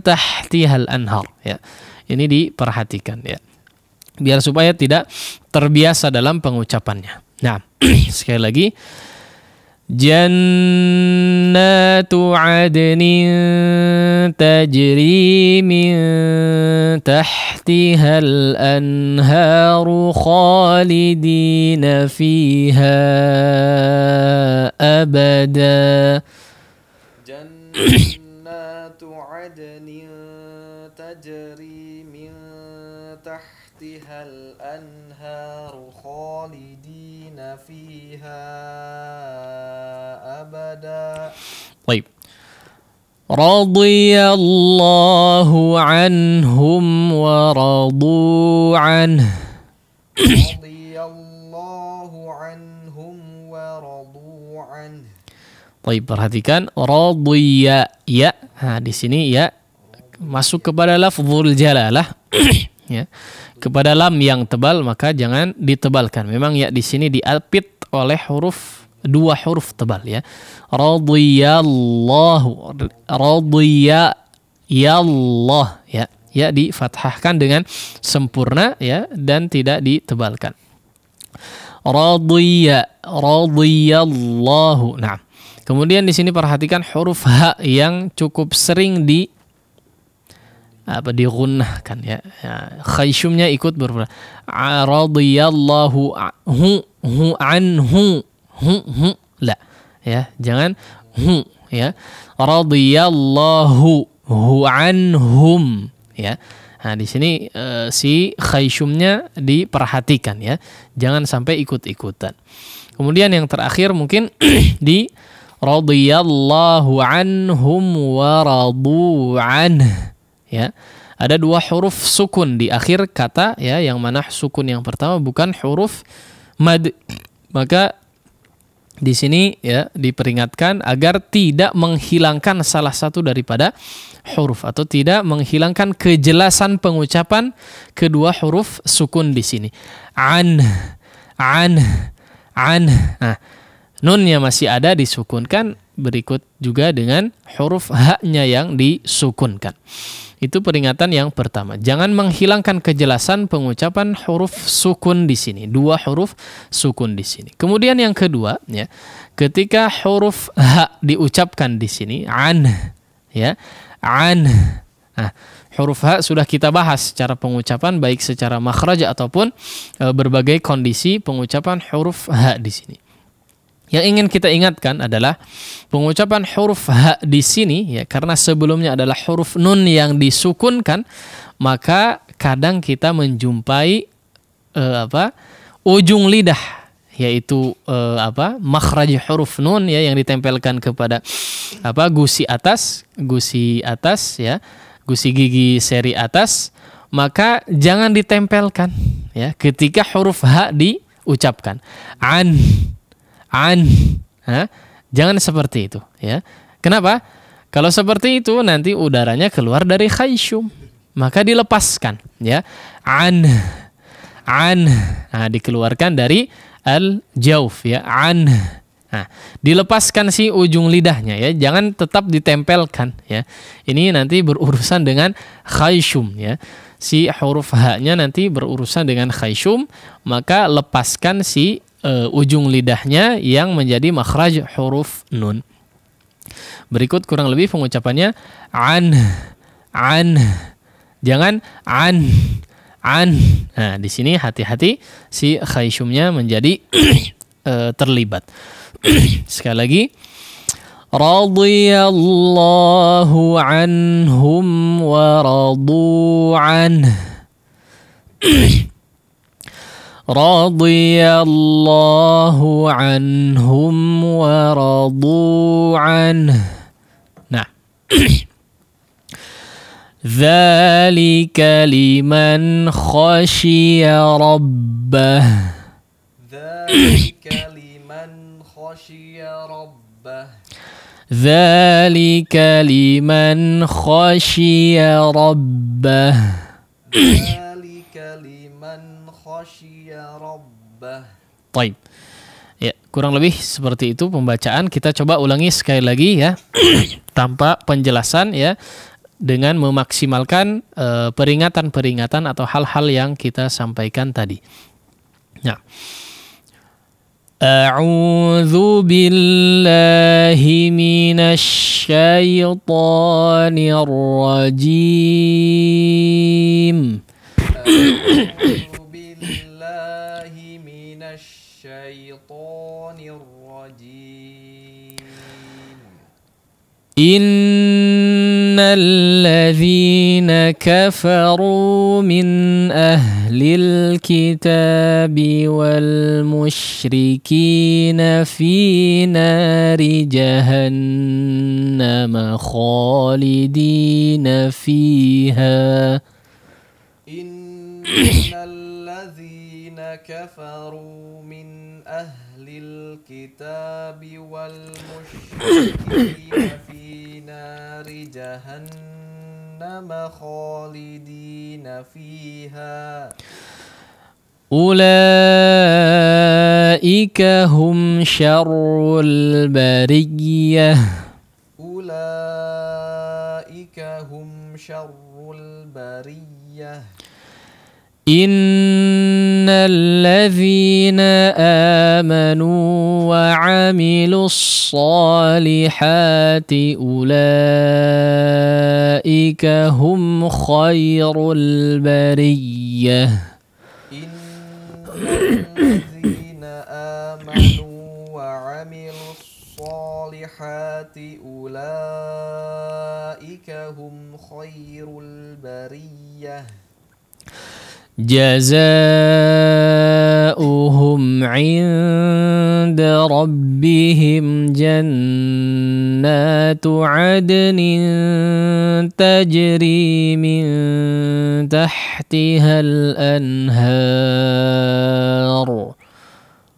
tahtihal anhar ya. Ini diperhatikan ya. Biar supaya tidak terbiasa dalam pengucapannya. Nah, sekali lagi jannatu adnin tajri min tahtihal anharu khalidina fiha abada. Jannatu adnin tajri min tahtihal anharu khalidina fiha abada. Baik. Radiyallahu anhum wa radu anhu. Radiyallahu anhum wa radu anhu. Baik, perhatikan radiya ya. Nah, di sini ya masuk kepada lafzul jalalah. Ya. Kepada lam yang tebal maka jangan ditebalkan. Memang ya di sini diapit oleh dua huruf tebal ya. Radiyallahu, radiyallah ya. Ya difathahkan dengan sempurna ya dan tidak ditebalkan. Radiyallahu. Nah, kemudian di sini perhatikan huruf ha yang cukup sering digunnahkan ya. Khayshumnya ikut berubah. Radiyallahu anhu la ya, jangan hu ya. Radiyallahu anhum ya. Nah, di sini si khayshumnya diperhatikan ya. Jangan sampai ikut-ikutan. Kemudian yang terakhir mungkin di radiyallahu anhum wa radu anhu. Ya, ada dua huruf sukun di akhir kata ya, yang mana sukun yang pertama bukan huruf mad. Maka di sini ya diperingatkan agar tidak menghilangkan salah satu daripada huruf atau tidak menghilangkan kejelasan pengucapan kedua huruf sukun di sini. An. Nah, nunnya masih ada disukunkan, berikut juga dengan huruf ha-nya yang disukunkan. Itu peringatan yang pertama. Jangan menghilangkan kejelasan pengucapan huruf sukun di sini. 2 huruf sukun di sini. Kemudian yang kedua, ya, ketika huruf ha diucapkan di sini, an, ya, an. Nah, huruf ha sudah kita bahas secara pengucapan baik secara makhraj ataupun berbagai kondisi pengucapan huruf ha di sini. Yang ingin kita ingatkan adalah pengucapan huruf ha di sini, ya, karena sebelumnya adalah huruf nun yang disukunkan, maka kadang kita menjumpai ujung lidah, yaitu makhraj huruf nun, ya, yang ditempelkan kepada gusi atas ya, gusi gigi seri atas, maka jangan ditempelkan, ya, ketika huruf ha diucapkan. Jangan seperti itu, ya. Kenapa? Kalau seperti itu nanti udaranya keluar dari khayshum, maka dilepaskan, ya. Nah, dikeluarkan dari al-jauf, ya. Nah, dilepaskan si ujung lidahnya, ya. Jangan tetap ditempelkan, ya. Ini nanti berurusan dengan khayshum, ya. Si huruf ha-nya nanti berurusan dengan khayshum, maka lepaskan si ujung lidahnya yang menjadi makhraj huruf nun. Berikut kurang lebih pengucapannya an. Jangan an. Nah, di sini hati-hati si khayshumnya menjadi terlibat. Sekali lagi, radhiyallahu anhum wa radu an. Radhiyallahu anhum wa radu an. Nah, dzalika liman khashiya rabbah. Dzalika liman khashiya rabbah. Dzalika liman khashiya rabbah. Dzalika liman khashiya rabbah. Baik. Ya, kurang lebih seperti itu pembacaan. Kita coba ulangi sekali lagi, ya. Tanpa penjelasan, ya, dengan memaksimalkan peringatan-peringatan atau hal-hal yang kita sampaikan tadi. Nah, a'udzu billahi minasy syaithanir rajim. A'udzu billahi minasy syaithanir rajim. Innal ladzina kafaru min ahlil kitabi wal musyrikina fi nari jahannam khalidina fiha. Innal ladzina kafaru min ahlil kitabi wal musyrikina fi nari jahannam khalidina fiha. Ulaika hum syarrul bariyah. Ulaika hum syarrul bariyah. Innal ladzina amanu wa 'amilus solihati ulaika hum khairul bariyah. Innal ladzina amanu wa 'amilus solihati ulaika hum khairul bariyah. Jazaohum 'inda rabbihim jannatu 'adnin tajri min tahtihal anhar.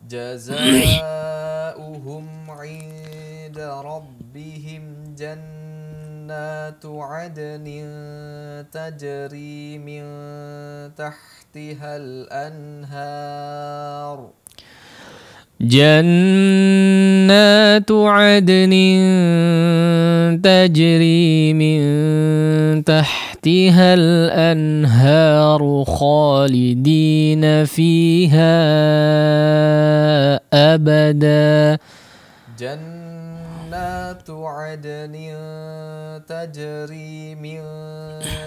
Jazaohum 'inda rabbihim jannatu 'adnin tajri min tahtihal anhar. Jannatu عدن تجري من تحتها الأنهار خالدين فيها أبدا جنات عدن تجري من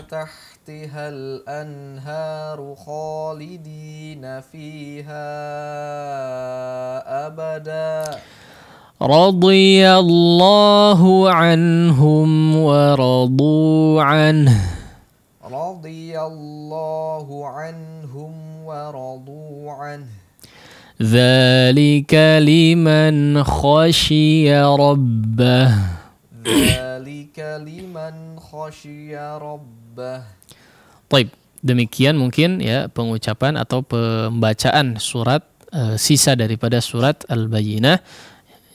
تحتها الأنهار خالدين فيها أبدا رضي الله عنهم ورضوا عنه رضي الله عنهم ورضوا عنه ذلك لمن خشي ربه ذلك لمن خشي ربه. Taib, demikian mungkin ya pengucapan atau pembacaan surat sisa daripada surat Al-Bayyinah.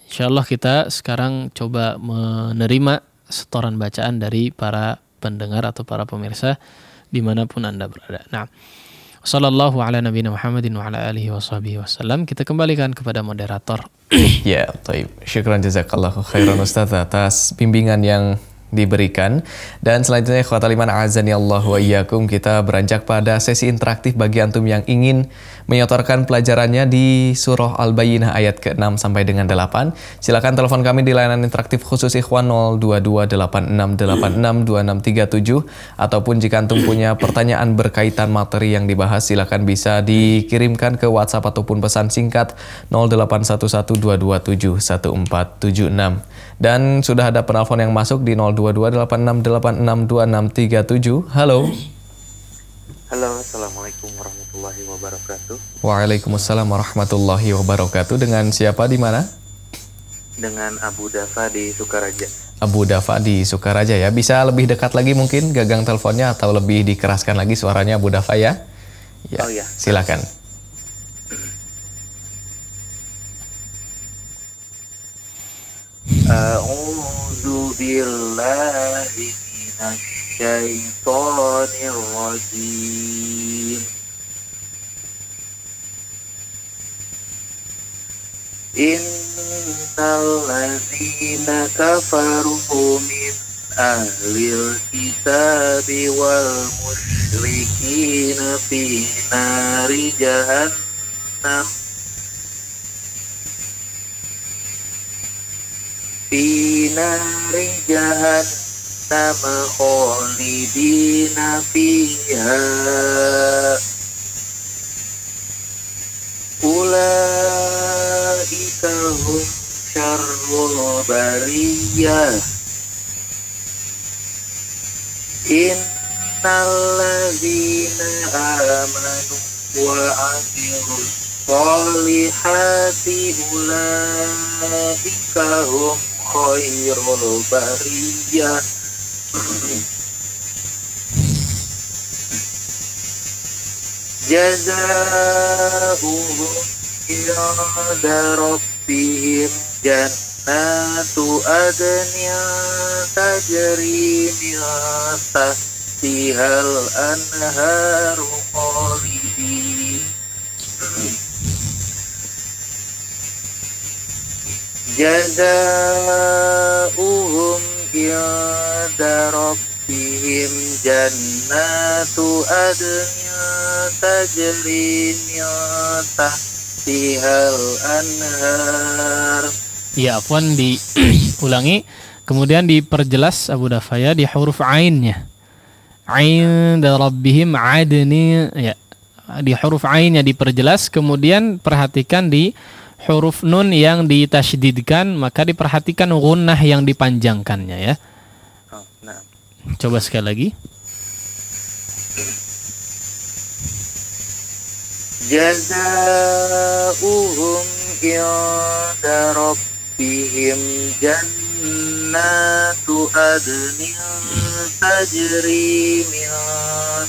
Insyaallah kita sekarang coba menerima setoran bacaan dari para pendengar atau para pemirsa dimanapun Anda berada. Nah, sallallahu ala nabiyina Muhammadin wa ala alihi washabihi wasallam. Kita kembalikan kepada moderator. Ya, taib. Syukran jazakallahu khairan Ustaz atas bimbingan yang diberikan. Dan selanjutnya ikhwatal iman azani Allah wa iyyakum, kita beranjak pada sesi interaktif bagi antum yang ingin menyotorkan pelajarannya di surah Al-Bayyinah ayat ke-6 sampai dengan 8. Silakan telepon kami di layanan interaktif khusus ikhwan 02286862637, ataupun jika antum punya pertanyaan berkaitan materi yang dibahas, silakan bisa dikirimkan ke WhatsApp ataupun pesan singkat 081122714676. Dan sudah ada penelpon yang masuk di 02286862637. Halo. Halo, assalamualaikum warahmatullahi wabarakatuh. Waalaikumsalam warahmatullahi wabarakatuh. Dengan siapa di mana? Dengan Abu Dafa di Sukaraja. Abu Dafa di Sukaraja ya. Bisa lebih dekat lagi mungkin gagang teleponnya atau lebih dikeraskan lagi suaranya Abu Dafa ya? Ya. Oh ya. Silakan. A'udzu billahi minasyaitonir rajim. Innal ladzina kafaru min ahlil kitabi wal musyrikina fi nari jahannam fi nari jahannam khalidina fiha ulaika hum syarrul bariyah innal ladzina amanu wa amilus solihati ulaika hum khairul bariyah jazaohum inda rabbihim jannatu adnin tajri min tahtihal anharu khalidin jazaohum inda rabbihim jannatu adnin tajri min tahtihal anhar. Ya, afwan diulangi. Kemudian diperjelas Abu Dafaya di huruf ainnya. Ain dan rabbihim adni, ya. Di huruf ainnya diperjelas, kemudian perhatikan di huruf nun yang ditasydidkan, maka diperhatikan gunnah yang dipanjangkannya ya. Oh, nah. Coba sekali lagi. Jazaohum inda rabbihim jannatu adnin tajri min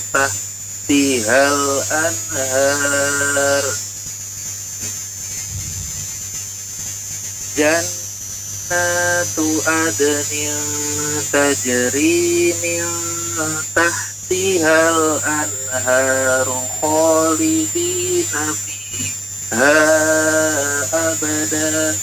tahtihal anhar jannatu adnin tajri min tahtihal anharu khalidina fiha abada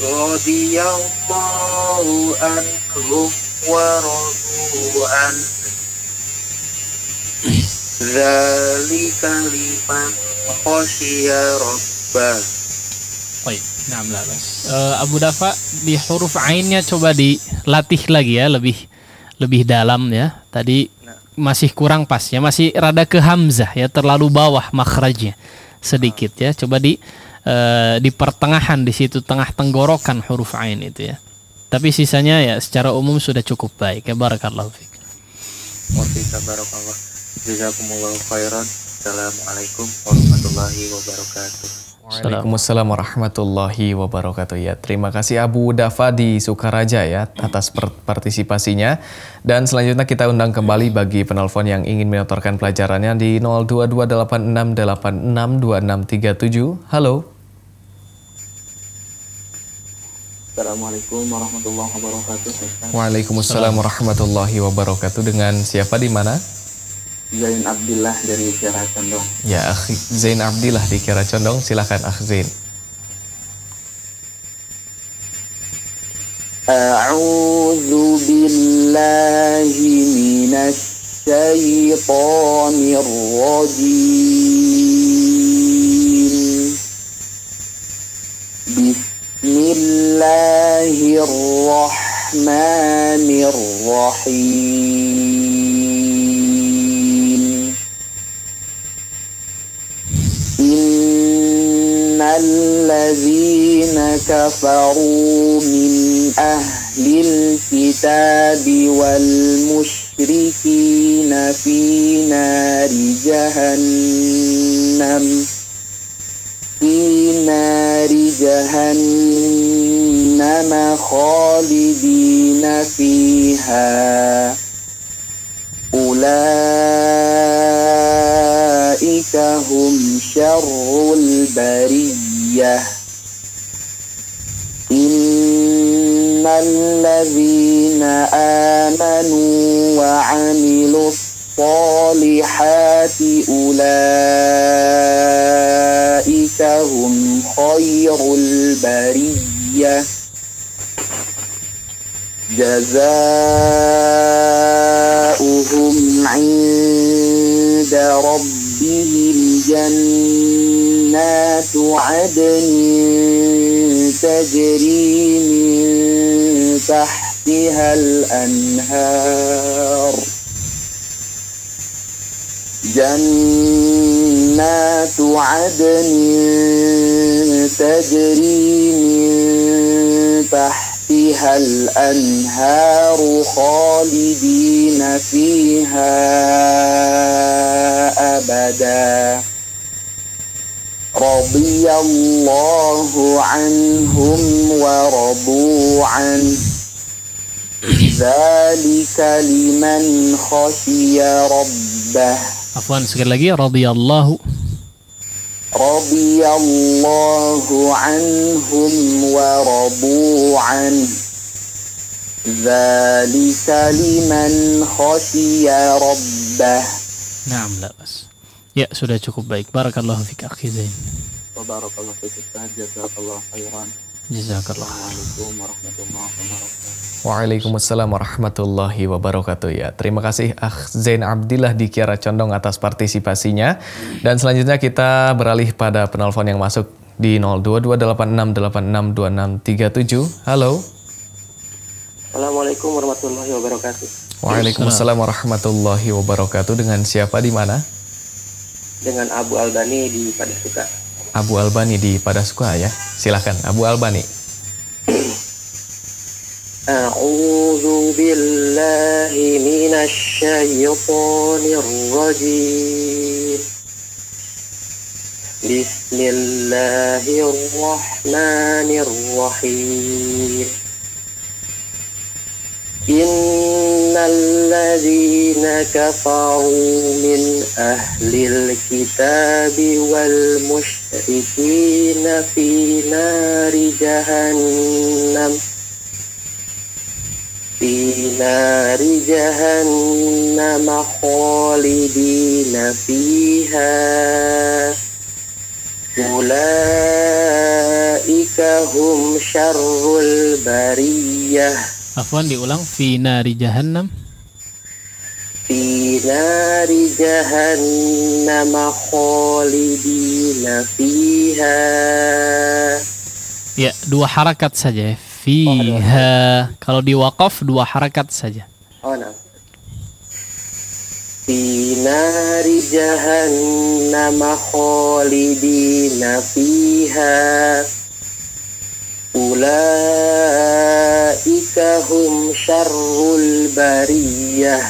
radhiyallahu anhum wa radu an dzalika liman khasyiya rabbah. Baik, nah, Abu Dafa di huruf ainnya coba dilatih lagi ya, lebih dalam ya. Tadi masih kurang pas ya, masih rada ke hamzah ya, terlalu bawah makhrajnya sedikit ya. Coba di pertengahan, di situ tengah tenggorokan huruf ain itu ya. Tapi sisanya ya secara umum sudah cukup baik ya. Barakallahu fiik. Wa fika barakallah. Jazakumullahu khairan. Assalamualaikum warahmatullahi wabarakatuh. Waalaikumsalam warahmatullahi wabarakatuh. Ya, terima kasih Abu Dafa di Sukaraja ya atas partisipasinya. Dan selanjutnya kita undang kembali bagi penelpon yang ingin menyetorkan pelajarannya di 02286862637. Halo. Assalamualaikum warahmatullahi wabarakatuh. Waalaikumsalam warahmatullahi wabarakatuh. Dengan siapa di mana? Zain Abdillah dari Kiara Condong. Ya, Akhi Zain Abdillah di Kiara Condong. Silakan Akh Zain. A'udzu billahi minasy syaithanir rajim. Bismillahirrahmanirrahim. Innalladzina kafaru min ahlil kitabi wal musyrikina fi nari jahannam khalidina fiha ulaika hum syarrul bariyah. Innalladzina amanu wa 'amilus solihati ulaika hum khairul bariyah. Jazaa'uhum 'inda rabbihim jannatu 'adnin tajri min tahtihal anhar. Jannatu 'adnin tajri min tahtihal anharu khalidina fiha abada. Radiyallahu anhum wa radu an. Dzalika liman khasyiya rabbah. Afwan, sekali lagi, radhiyallahu anhum wa radu an. Dzalika liman khasyiya rabbah. Naam, la bas. Ya, sudah cukup baik. Barakallahu fik akhi Zain. Wa barakallahu fik Ustaz. Jazakallahu khairan. Jazakallah. Assalamualaikum warahmatullahi wabarakatuh. Waalaikumsalam warahmatullahi wabarakatuh. Ya, terima kasih Akh Zain Abdillah di Kiara Condong atas partisipasinya. Dan selanjutnya kita beralih pada penelpon yang masuk di 02286862637. Halo. Assalamualaikum warahmatullahi wabarakatuh. Waalaikumsalam warahmatullahi wabarakatuh. Dengan siapa di mana? Dengan Abu Albani di Padasuka. Abu Albani di Padasuka ya. Silakan Abu Albani. A'udzu billahi minasy syaithanir rajim. Bismillahirrahmanirrahim. Innalladzina kafaru min ahlil kitabi wal musyrikina fi nari jahannam khalidina fiha ulaika hum syarrul bariyah. Afwan, diulang. Fi nari jahannam. Fi nari jahannam khalidina fiha. Ya, 2 harakat saja. Fiha. Kalau di waqaf 2 harakat saja. Oh, nah. Fi nari jahannam khalidina fiha. Ulaika hum syarrul bariyah.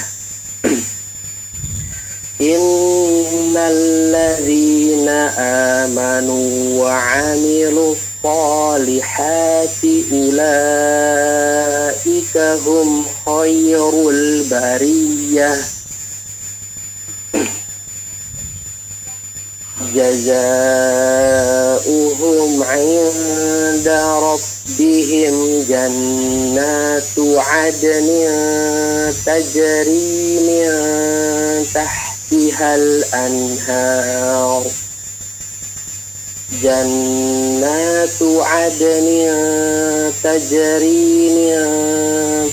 Innal ladzina amanu wa 'amilus salihati ulaika hum khairul bariyah. Jazaa'uhum 'inda rabbihim jannatu 'adnin tajri min tahtihal anhar. Jannatu 'adnin tajri min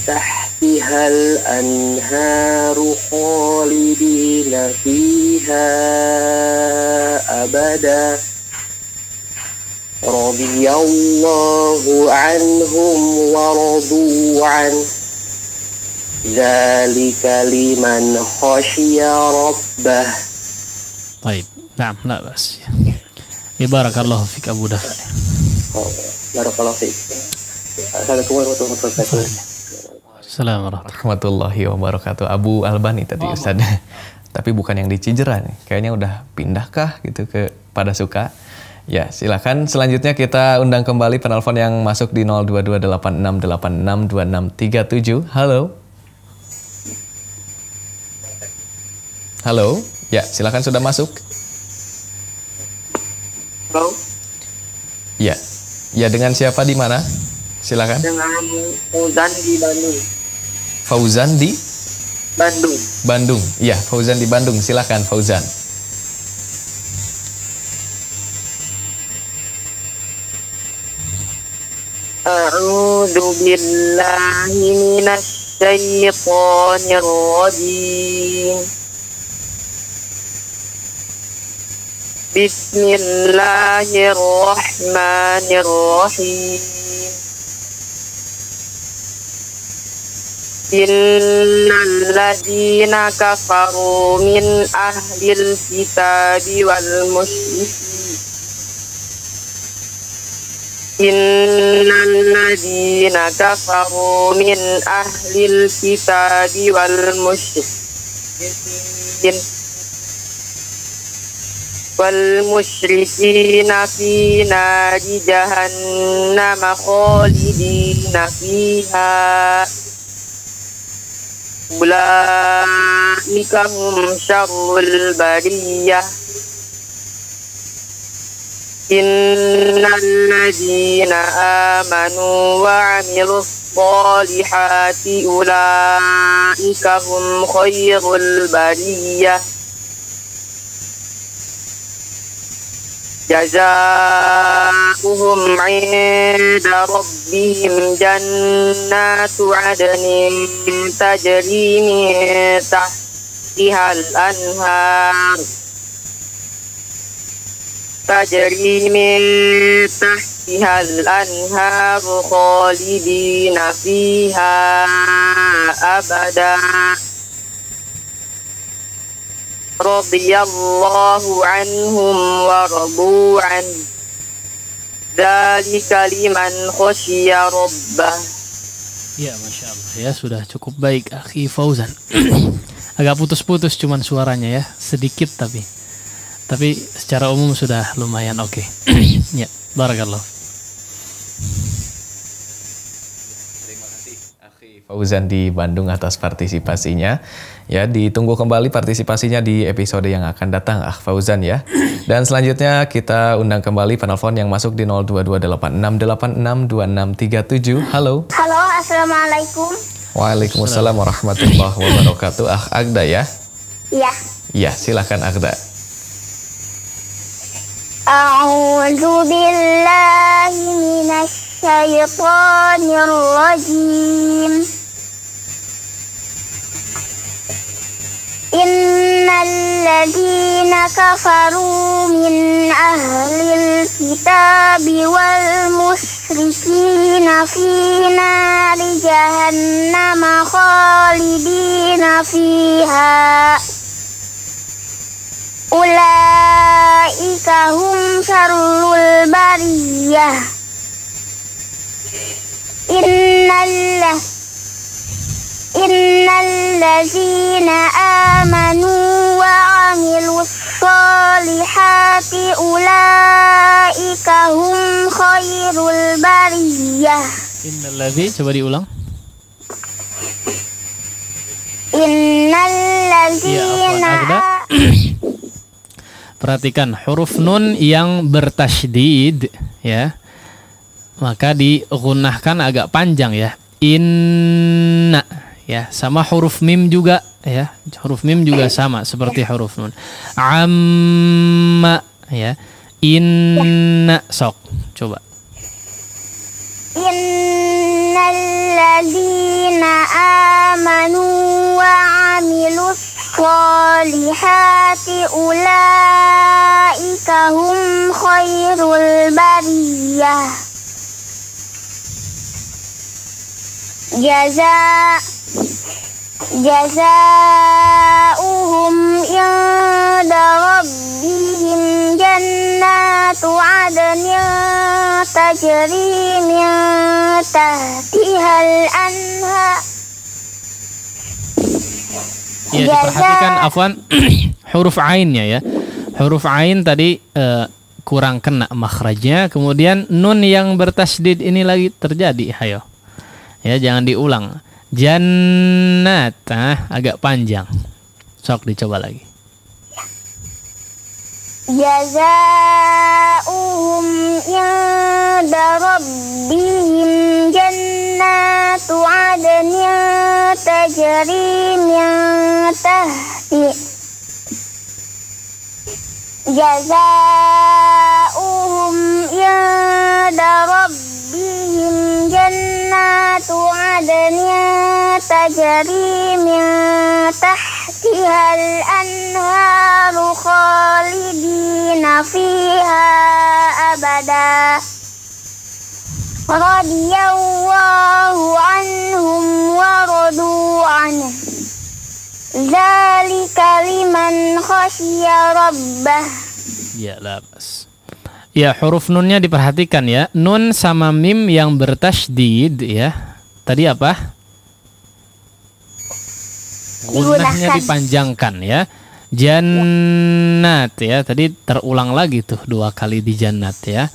tahtihal anharu khalidina fiha abada. Radiyallahu anhum wa radu an. Dzalika liman khasyiya rabbah. Baik. Naam, la bas. Ya, barakallahu fik Abu Dafa. Barakallahu fik. Assalamualaikum warahmatullahi wabarakatuh. Assalamualaikum warahmatullahi wabarakatuh. Abu Albani tadi Ustaz. Tapi bukan yang di Cijerah nih. Kayaknya udah pindahkah gitu ke Pada Suka. Ya, silakan selanjutnya kita undang kembali penelpon yang masuk di 0228686267. Halo. Halo. Ya, silakan sudah masuk. Halo. Ya. Ya, dengan siapa di mana? Silakan. Dengan Fauzan di Bandung. Fauzan di Bandung. Bandung. Iya, Fauzan di Bandung. Silakan Fauzan. A'udzu billahi minasy syaithanir rajim. Bismillahirrahmanirrahim. Innal ladzina kafaru min ahlil kitabi wal musyrikin. Innal ladzina kafaru min ahlil kitabi wal musyrikin fi nari jahannam khalidina fiha. Ulaika hum syarrul bariyah. Innal ladzina amanu wa 'amilus salihati ulaika hum khairul bariyah. Jazaa'uhum 'inda rabbihim jannatu 'adnin tajri min tahtihal anhar. Tajri min tahtihal anhar khalidina fiha abada. Radiyallahu anhum wa radu an. Dzalika liman khasyiya rabbah. Ya, Masya Allah. Ya, sudah cukup baik Akhi Fauzan. Agak putus-putus cuman suaranya ya, sedikit tapi secara umum sudah lumayan oke. Ya, barakallah. Terima kasih Akhi Fauzan di Bandung atas partisipasinya. Ya, ditunggu kembali partisipasinya di episode yang akan datang, Fauzan ya. Dan selanjutnya kita undang kembali penelpon yang masuk di 022868662637. Halo. Halo, assalamualaikum. Waalaikumsalam warahmatullahi wabarakatuh. Agda ya? Iya. Iya, silakan Agda. A'udzu billahi minasy syaithanir rajim. Innal ladzina kafaru min ahlil kitabi wal musyrikina fi nari jahannam khalidina fiha ulaika hum syarrul bariyah. Innal ladzina amanu wa amilus solihati ulaika hum khairul bariyah. Innal ladzi, coba diulang. Innal ladzina perhatikan huruf nun yang bertasydid ya, maka digunakan agak panjang ya. Inna ya, sama huruf mim juga ya. Huruf mim juga sama seperti huruf nun. Amma ya. Inna, sok coba. Innal ladzina amanu wa amilus solihati ulaika hum khairul bariyah. Jazaa'uhum inda rabbihim jannatu adnin tajri min tahtihal anhar. Ya, diperhatikan afwan huruf ainnya ya. Huruf ain tadi kurang kena makhrajnya, kemudian nun yang bertasydid ini lagi terjadi. Hayo. Ya, jangan diulang. Jannat, agak panjang. Sok dicoba lagi. Jazaa'uhum inda rabbihim jannatu adnin tajri min tahti. Jazaa'uhum inda rabbihim jannatu adnin tajri min tahtihal anharu khalidina fiha abada. Radiyallahu anhum wa radu anhu. Dzalika liman khasyiya rabbah. Ya, labas. Ya, huruf nunnya diperhatikan ya. Nun sama mim yang bertasydid ya. Tadi apa? Gunnahnya dipanjangkan ya. Jannat ya. Tadi terulang lagi tuh 2 kali di jannat ya.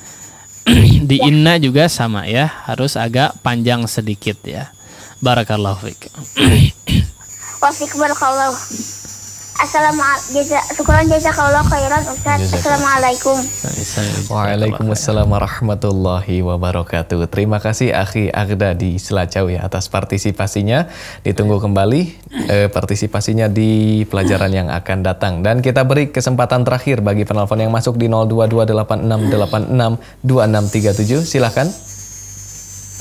Di inna juga sama ya. Harus agak panjang sedikit ya. Barakallahu fiik. Wa fiik barakallahu. Assalamualaikum. Jazakallahu khairan Ustaz. Assalamualaikum. Waalaikumsalam warahmatullahi wabarakatuh. Terima kasih Akhi Agda di Selacau ya atas partisipasinya. Ditunggu kembali partisipasinya di pelajaran yang akan datang. Dan kita beri kesempatan terakhir bagi penelpon yang masuk di 02286862637. Silakan.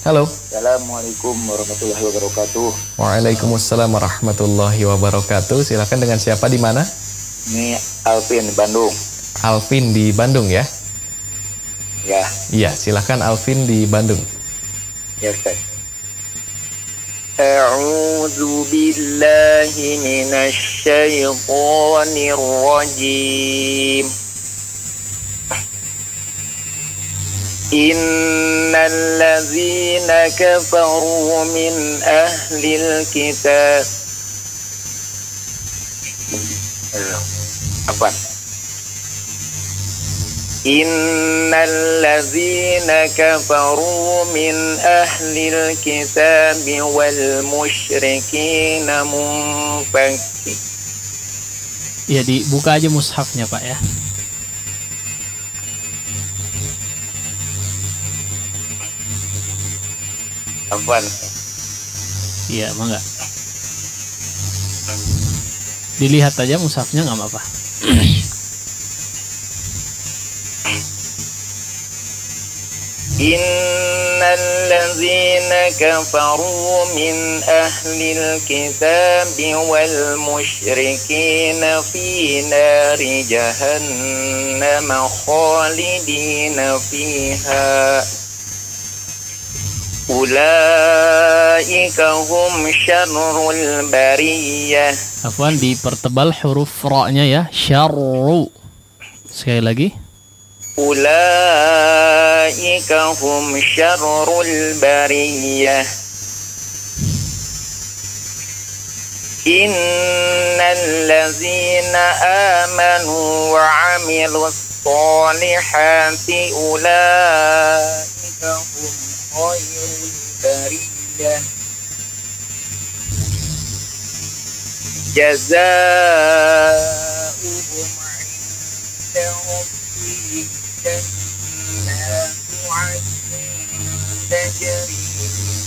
Halo. Assalamualaikum warahmatullahi wabarakatuh. Waalaikumsalam warahmatullahi wabarakatuh. Silakan, dengan siapa, di mana? Ini Alvin di Bandung. Alvin di Bandung ya? Ya. Iya, silakan Alvin di Bandung. Ya, Ustaz. A'udzu billahi minasy syaithanir rajim. Innal ladzina kafaru min ahlil kitab. Apa? Innal ladzina kafaru min ahlil kitab wal musyrikina munfakkin. Ya, dibuka aja mushafnya Pak ya. Apaan? Iya, mangga. Dilihat aja mushafnya nggak apa-apa. الذين كفروا من أهل الكتاب والمشركين في نار جهنم خالدين فيها أولئك هم شر البرية. Afwan, dipertebal huruf ra-nya ya. Syarru. Sekali lagi. Ulaika hum syarrul bariyah. Innal ladzina amanu wa 'amilus solihati ulaika hum khairul bariyah. Jazaa'uhum 'inda rabbihim jannatu 'adnin tajri min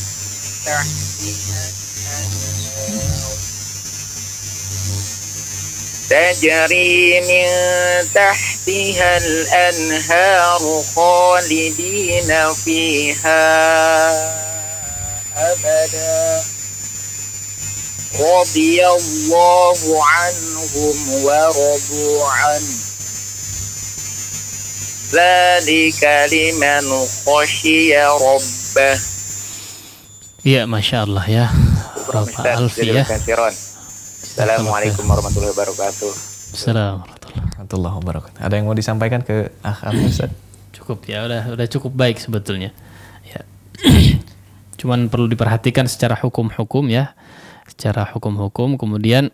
tahtiha al-anhar تجري من تحتها الأنهار خالدين فيها أبدا رضي الله عنهم ورضوا عنه ذلك لمن خشي ربه. Ya, Masya Allah ya, Bapak Alfi ya. Assalamualaikum warahmatullahi wabarakatuh. Assalamualaikum warahmatullahi wabarakatuh. Ada yang mau disampaikan ke Alfi, Ustaz? Cukup ya, udah cukup baik sebetulnya. Ya. Cuman perlu diperhatikan secara hukum-hukum ya. Secara hukum-hukum, kemudian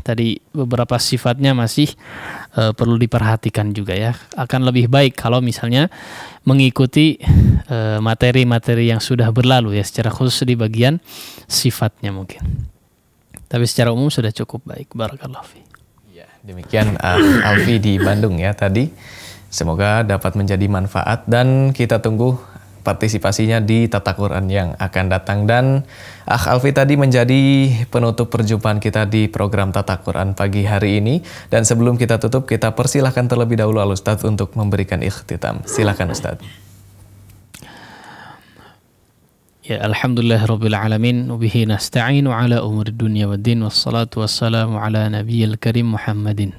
tadi beberapa sifatnya masih perlu diperhatikan juga ya. Akan lebih baik kalau misalnya mengikuti materi-materi yang sudah berlalu ya, secara khusus di bagian sifatnya mungkin. Tapi secara umum sudah cukup baik. Barakallahu fi. Ya, demikian Alfi di Bandung ya tadi. Semoga dapat menjadi manfaat dan kita tunggu partisipasinya di Tata Quran yang akan datang. Dan Alfi tadi menjadi penutup perjumpaan kita di program Tata Quran pagi hari ini. Dan sebelum kita tutup, kita persilahkan terlebih dahulu Al-Ustadz untuk memberikan ikhtitam. Silakan Ustadz. Ya, alhamdulillahirabbil alamin wa bihi nasta'inu ala umuri dunya waddin wassalatu wassalamu ala nabiyil karim Muhammadin.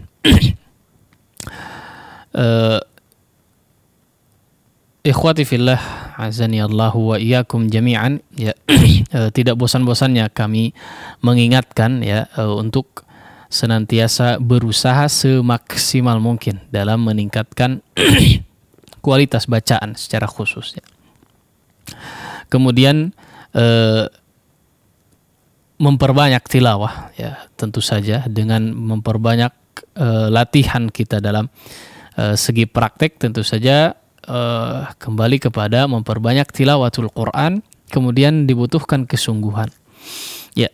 Ikhwati fillah, azani Allahu wa iyyakum jami'an ya. Tidak bosan-bosannya kami mengingatkan ya untuk senantiasa berusaha semaksimal mungkin dalam meningkatkan kualitas bacaan secara khusus ya. Kemudian memperbanyak tilawah ya, tentu saja dengan memperbanyak latihan kita dalam segi praktek, tentu saja kembali kepada memperbanyak tilawatul Quran, kemudian dibutuhkan kesungguhan ya.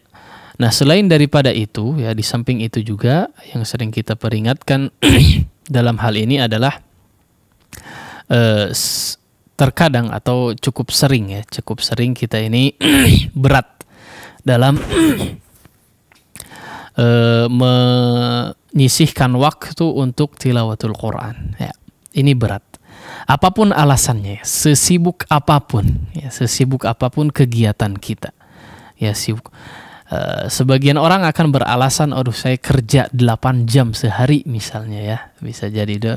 Nah, selain daripada itu ya, di samping itu juga yang sering kita peringatkan dalam hal ini adalah terkadang atau cukup sering kita ini berat dalam menyisihkan waktu untuk tilawatul Quran ya. Ini berat. Apapun alasannya, sesibuk apapun kegiatan kita ya, sibuk. Sebagian orang akan beralasan, aduh saya kerja 8 jam sehari misalnya ya, bisa jadi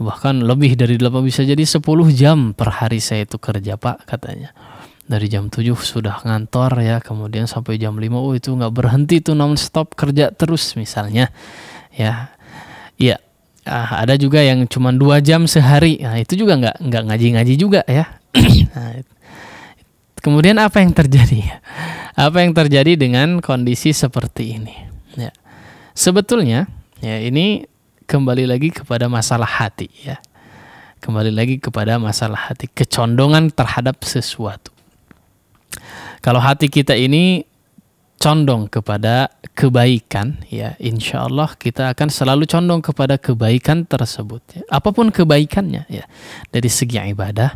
bahkan lebih dari 8, bisa jadi 10 jam per hari saya itu kerja Pak katanya. Dari jam 7 sudah ngantor ya, kemudian sampai jam 5 itu nggak berhenti tuh, non stop kerja terus misalnya ya. Ya, ada juga yang cuma 2 jam sehari, nah itu juga nggak ngaji-ngaji juga ya. Nah, kemudian apa yang terjadi? Apa yang terjadi dengan kondisi seperti ini? Ya. Sebetulnya ya, ini kembali lagi kepada masalah hati ya. Kembali lagi kepada masalah hati, kecondongan terhadap sesuatu. Kalau hati kita ini condong kepada kebaikan ya, insya Allah kita akan selalu condong kepada kebaikan tersebut ya. Apapun kebaikannya ya, dari segi ibadah,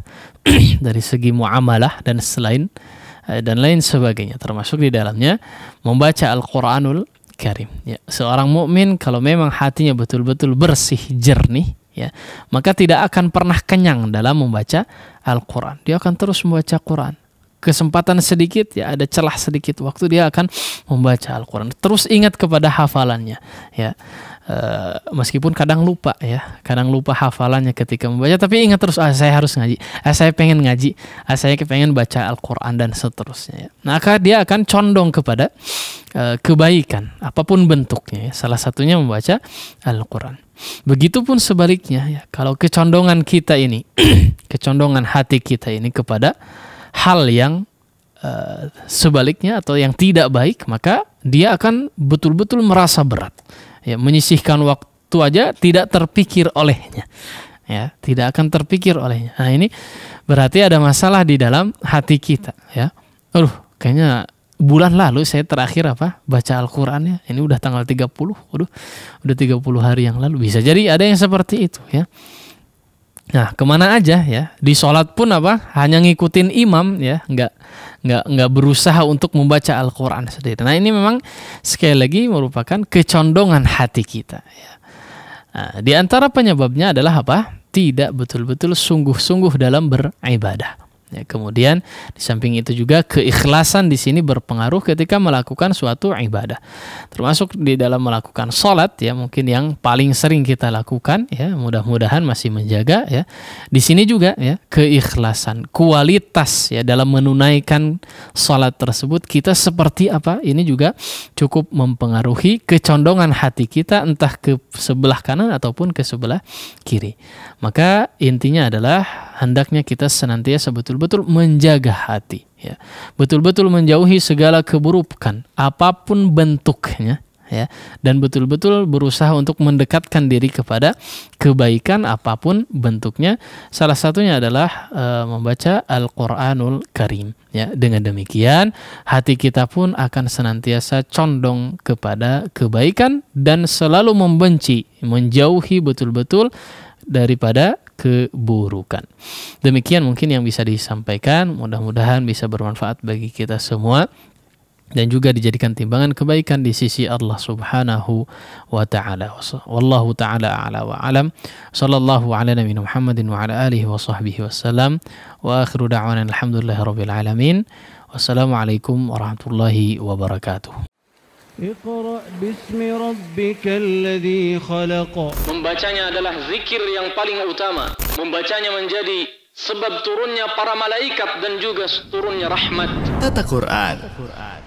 dari segi muamalah dan lain sebagainya, termasuk di dalamnya membaca Al-Quranul Karim ya. Seorang mukmin kalau memang hatinya betul-betul bersih, jernih ya, maka tidak akan pernah kenyang dalam membaca Al-Quran. Dia akan terus membaca Quran. Kesempatan sedikit, ya ada celah sedikit waktu, dia akan membaca Al-Quran. Terus ingat kepada hafalannya, ya. Meskipun kadang lupa, ya, kadang lupa hafalannya ketika membaca, tapi ingat terus, saya harus ngaji, saya pengen ngaji, saya pengen baca Al-Quran, dan seterusnya, ya. Maka dia akan condong kepada kebaikan apapun bentuknya, ya. Salah satunya membaca Al-Quran. Begitupun sebaliknya, ya, kalau kecondongan kita ini kecondongan hati kita ini kepada hal yang sebaliknya atau yang tidak baik, maka dia akan betul-betul merasa berat, ya, menyisihkan waktu aja tidak terpikir olehnya, ya, tidak akan terpikir olehnya. Nah, ini berarti ada masalah di dalam hati kita, ya. Kayaknya bulan lalu saya terakhir baca Al-Qur'annya, ini udah tanggal 30, udah 30 hari yang lalu. Bisa jadi ada yang seperti itu, ya. Nah, kemana aja, ya, di sholat pun hanya ngikutin imam, ya, nggak berusaha untuk membaca Al-Quran sendiri. Nah, ini memang sekali lagi merupakan kecondongan hati kita, ya. Nah, di antara penyebabnya adalah tidak betul-betul sungguh-sungguh dalam beribadah. Ya, kemudian di samping itu juga keikhlasan di sini berpengaruh ketika melakukan suatu ibadah, termasuk di dalam melakukan sholat, ya, mungkin yang paling sering kita lakukan, ya, mudah-mudahan masih menjaga, ya. Di sini juga, ya, keikhlasan, kualitas, ya, dalam menunaikan sholat tersebut kita seperti apa, ini juga cukup mempengaruhi kecondongan hati kita entah ke sebelah kanan ataupun ke sebelah kiri. Maka intinya adalah hendaknya kita senantiasa betul-betul menjaga hati, ya, betul-betul menjauhi segala keburukan apapun bentuknya, ya, dan betul-betul berusaha untuk mendekatkan diri kepada kebaikan apapun bentuknya. Salah satunya adalah membaca Al-Qur'anul Karim, ya. Dengan demikian hati kita pun akan senantiasa condong kepada kebaikan dan selalu membenci, menjauhi betul-betul daripada keburukan. Demikian mungkin yang bisa disampaikan, mudah-mudahan bisa bermanfaat bagi kita semua dan juga dijadikan timbangan kebaikan di sisi Allah Subhanahu wa taala. Wallahu taala a'la wa alam. Sallallahu ala nabiyina Muhammadin wa ala alihi wa sahbihi wasallam. Wa akhiru da'wana alhamdulillahirabbil alamin. Wassalamualaikum warahmatullahi wabarakatuh. Iqra bismi rabbikal ladzi khalaq. Membacanya adalah zikir yang paling utama. Membacanya menjadi sebab turunnya para malaikat dan juga turunnya rahmat. Tata Quran,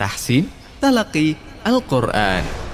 tahsin, talaqi Al-Quran.